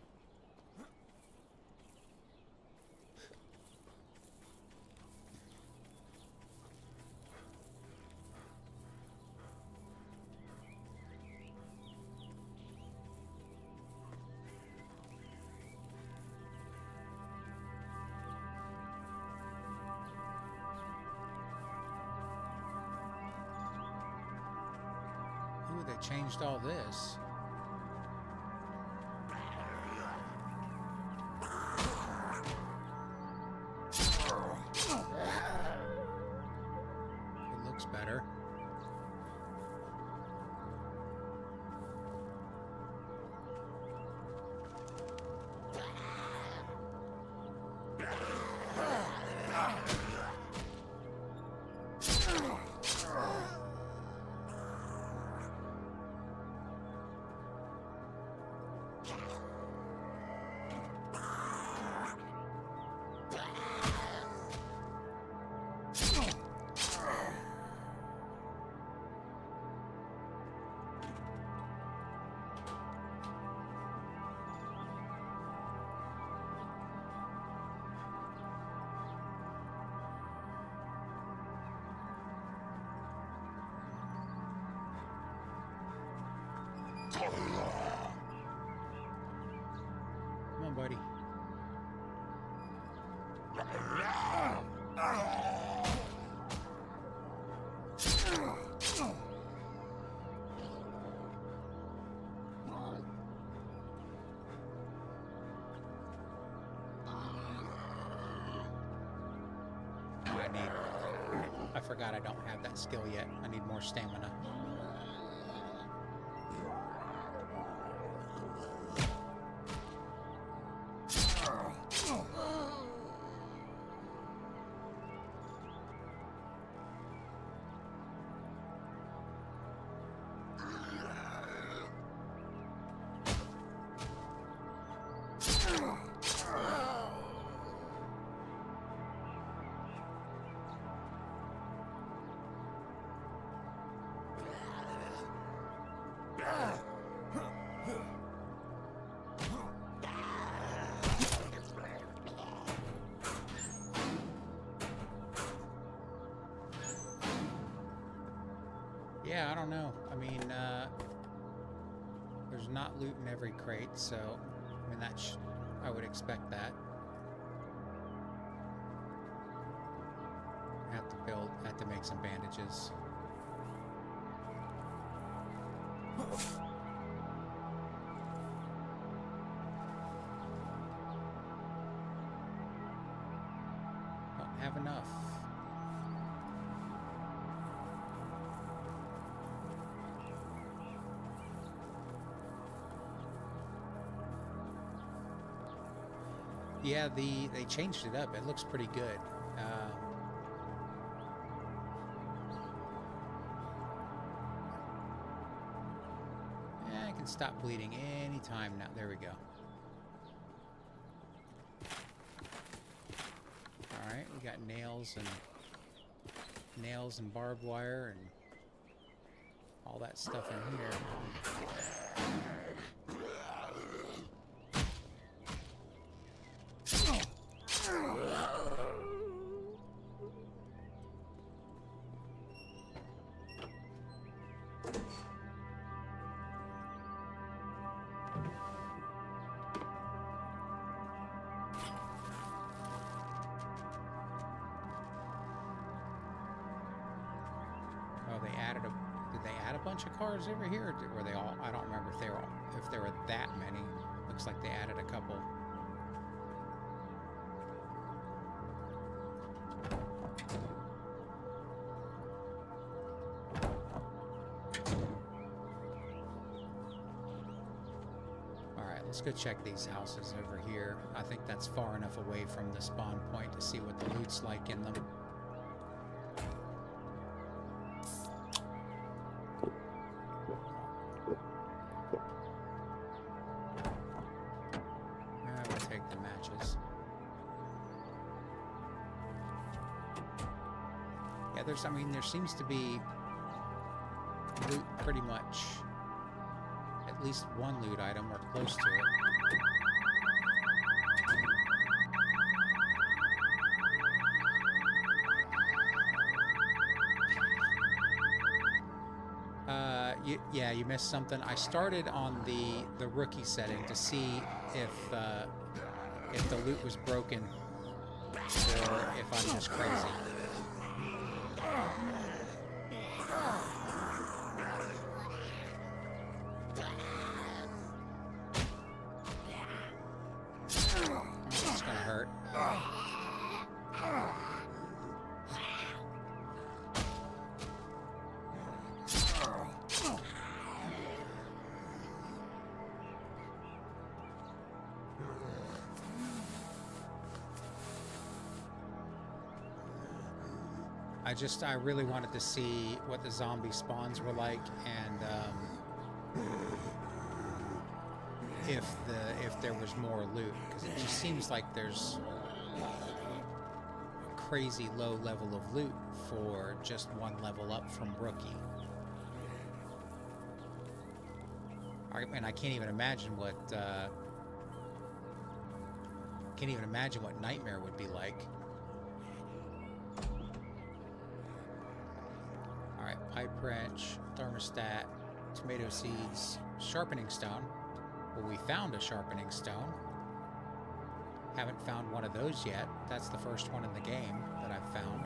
Ooh, they changed all this. It looks better. Come on, buddy. I forgot I don't have that skill yet. I need more stamina. Yeah, I don't know. I mean, there's not loot in every crate, so I mean I would expect that. Have to make some bandages. Don't have enough. Yeah, they changed it up. It looks pretty good. Yeah, I can stop bleeding anytime now. There we go. All right, we got nails and barbed wire and all that stuff in here. Did they add a bunch of cars over here, or were they all? I don't remember if there were that many. Looks like they added a couple. All right, let's go check these houses over here. I think that's far enough away from the spawn point to see what the loot's like in them. I mean, there seems to be loot pretty much, at least one loot item or close to it. Yeah, you missed something. I started on the rookie setting to see if the loot was broken or if I'm just crazy. It's gonna hurt. I really wanted to see what the zombie spawns were like, and if there was more loot, because it just seems like there's a crazy low level of loot for just one level up from rookie. I can't even imagine what Nightmare would be like. Pipe wrench, thermostat, tomato seeds, sharpening stone. Well, we found a sharpening stone. Haven't found one of those yet. That's the first one in the game that I've found.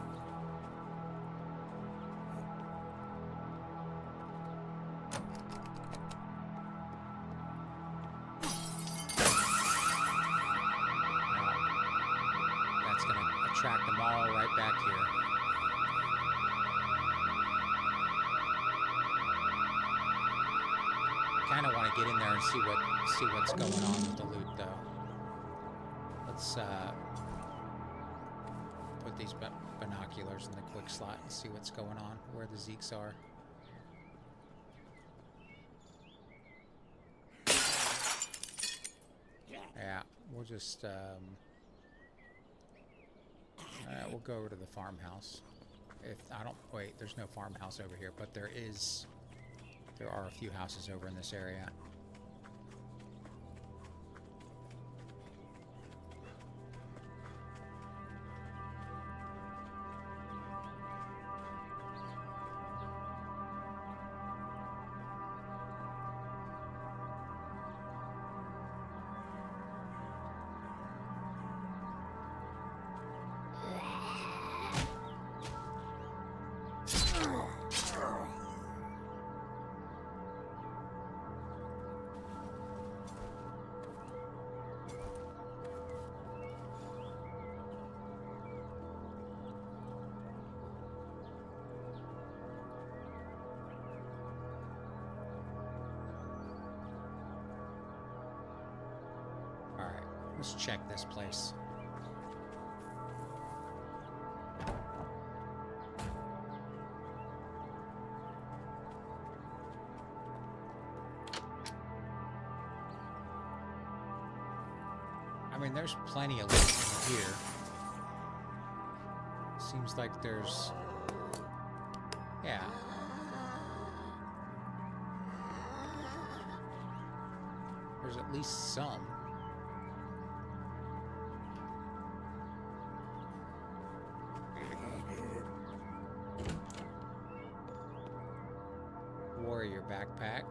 That's going to attract them all right back here. I kind of want to get in there and see what's going on with the loot, though. Let's put these binoculars in the quick slot and see what's going on, where the zeeks are. Yeah, we'll just we'll go over to the farmhouse. Wait, there's no farmhouse over here, but there are a few houses over in this area. Let's check this place. I mean, there's plenty of loot in here. Seems like there's... yeah. There's at least some. Warrior backpack.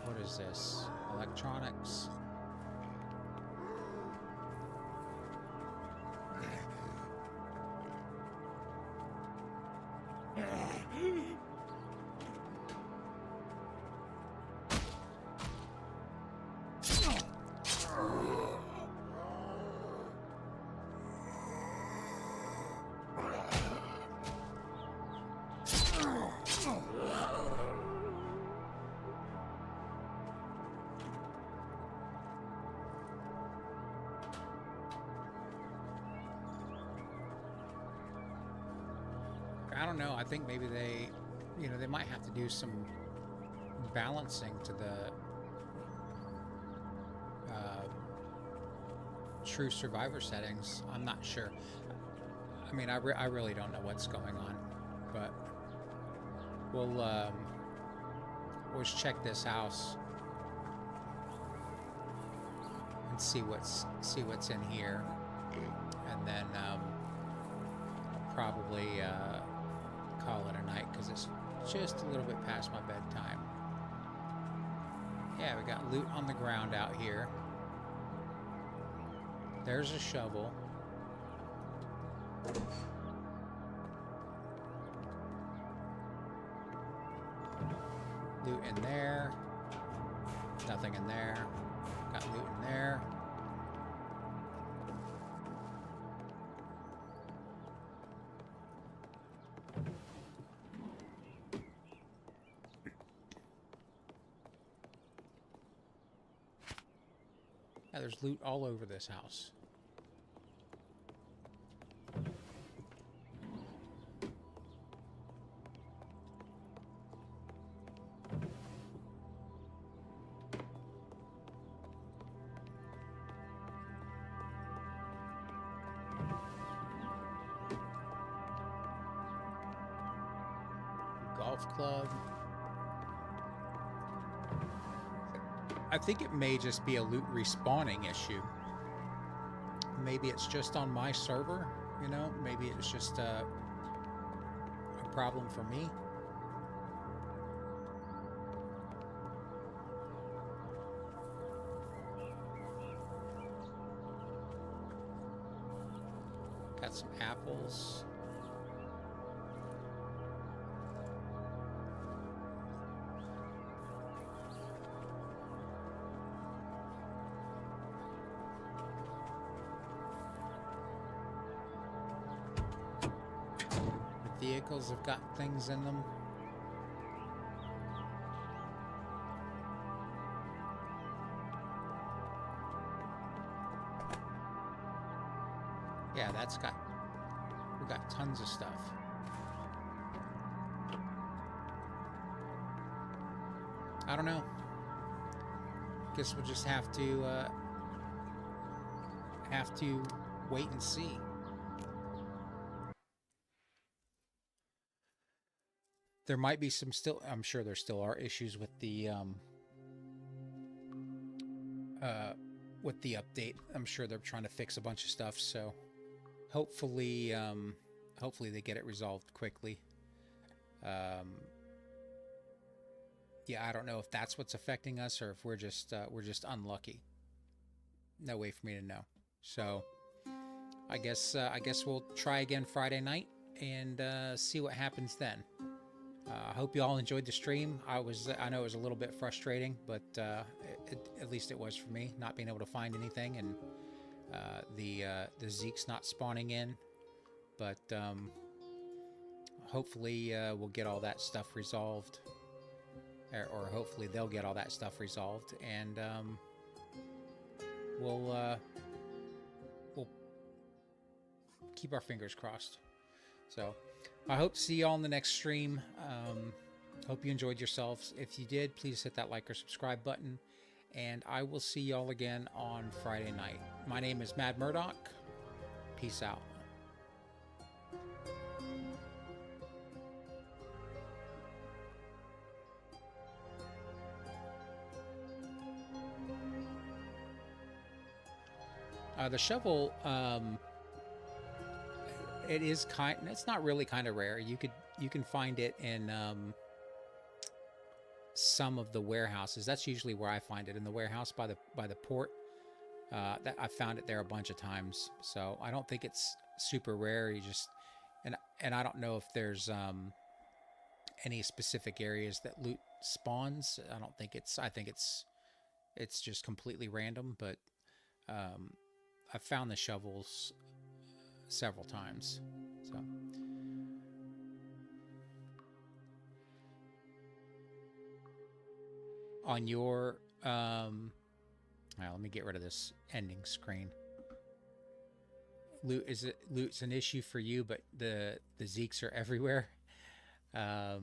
What is this? Electronics. I don't know. I think maybe they, you know, they might have to do some balancing to the true survivor settings. I'm not sure. I mean, I really don't know what's going on, but we'll just check this house and see what's in here, and then probably call it a night because it's just a little bit past my bedtime. Yeah, we got loot on the ground out here. There's a shovel. Loot in there. Nothing in there. Got loot in there. Yeah, there's loot all over this house. Golf club. I think it may just be a loot respawning issue. Maybe it's just on my server, you know? Maybe it's just a problem for me. Got some apples. Vehicles have got things in them. Yeah, we got tons of stuff. I don't know. Guess we'll just have to wait and see. There might be some still, I'm sure there still are issues with the update. I'm sure they're trying to fix a bunch of stuff, so hopefully they get it resolved quickly. Yeah, I don't know if that's what's affecting us or if we're just unlucky. No way for me to know. So I guess we'll try again Friday night and see what happens then. I hope you all enjoyed the stream. I know it was a little bit frustrating, but at least it was for me, not being able to find anything, and the zeeks not spawning in. but hopefully we'll get all that stuff resolved, or hopefully they'll get all that stuff resolved, and we'll keep our fingers crossed. So I hope to see you all in the next stream. Hope you enjoyed yourselves. If you did, please hit that like or subscribe button, and I will see y'all again on Friday night. My name is Mad Murdock. Peace out. The shovel, it's not really kind of rare. You can find it in some of the warehouses. That's usually where I find it, in the warehouse by the port. That I found it there a bunch of times, so I don't think it's super rare. You just and I don't know if there's any specific areas that loot spawns. I think it's just completely random, but I've found the shovels several times. So on your let me get rid of this ending screen. Loot's an issue for you, but the zeeks are everywhere. Yeah,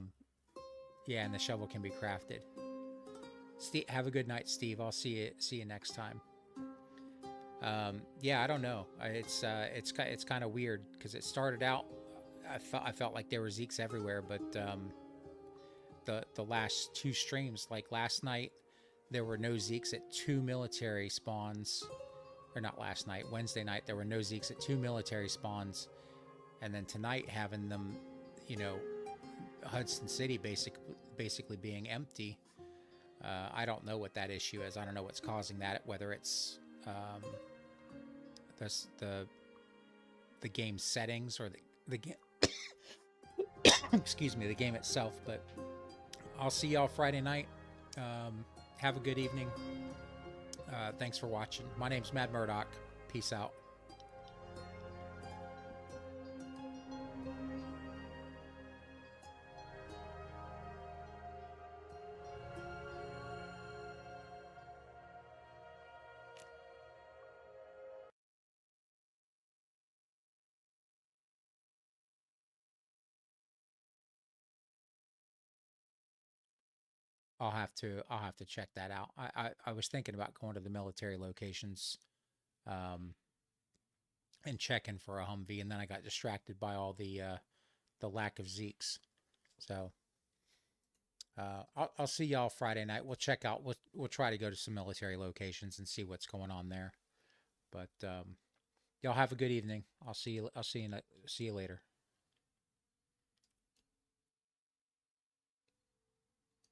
and the shovel can be crafted. Steve, have a good night, Steve. I'll see you next time. Yeah, I don't know. It's kind of weird because it started out. I felt like there were zeeks everywhere, but the last two streams, like last night, there were no zeeks at 2 military spawns. Or not last night, Wednesday night, there were no zeeks at 2 military spawns, and then tonight having them, Hudson City basically being empty. I don't know what that issue is. I don't know what's causing that. Whether it's the game settings or the game excuse me, the game itself. But I'll see y'all Friday night. Have a good evening. Thanks for watching. My name's Mad Murdock. Peace out. I'll have to check that out. I was thinking about going to the military locations, and checking for a Humvee, and then I got distracted by all the lack of zeeks. So I'll see y'all Friday night. We'll check out. We'll try to go to some military locations and see what's going on there. But y'all have a good evening. See you later.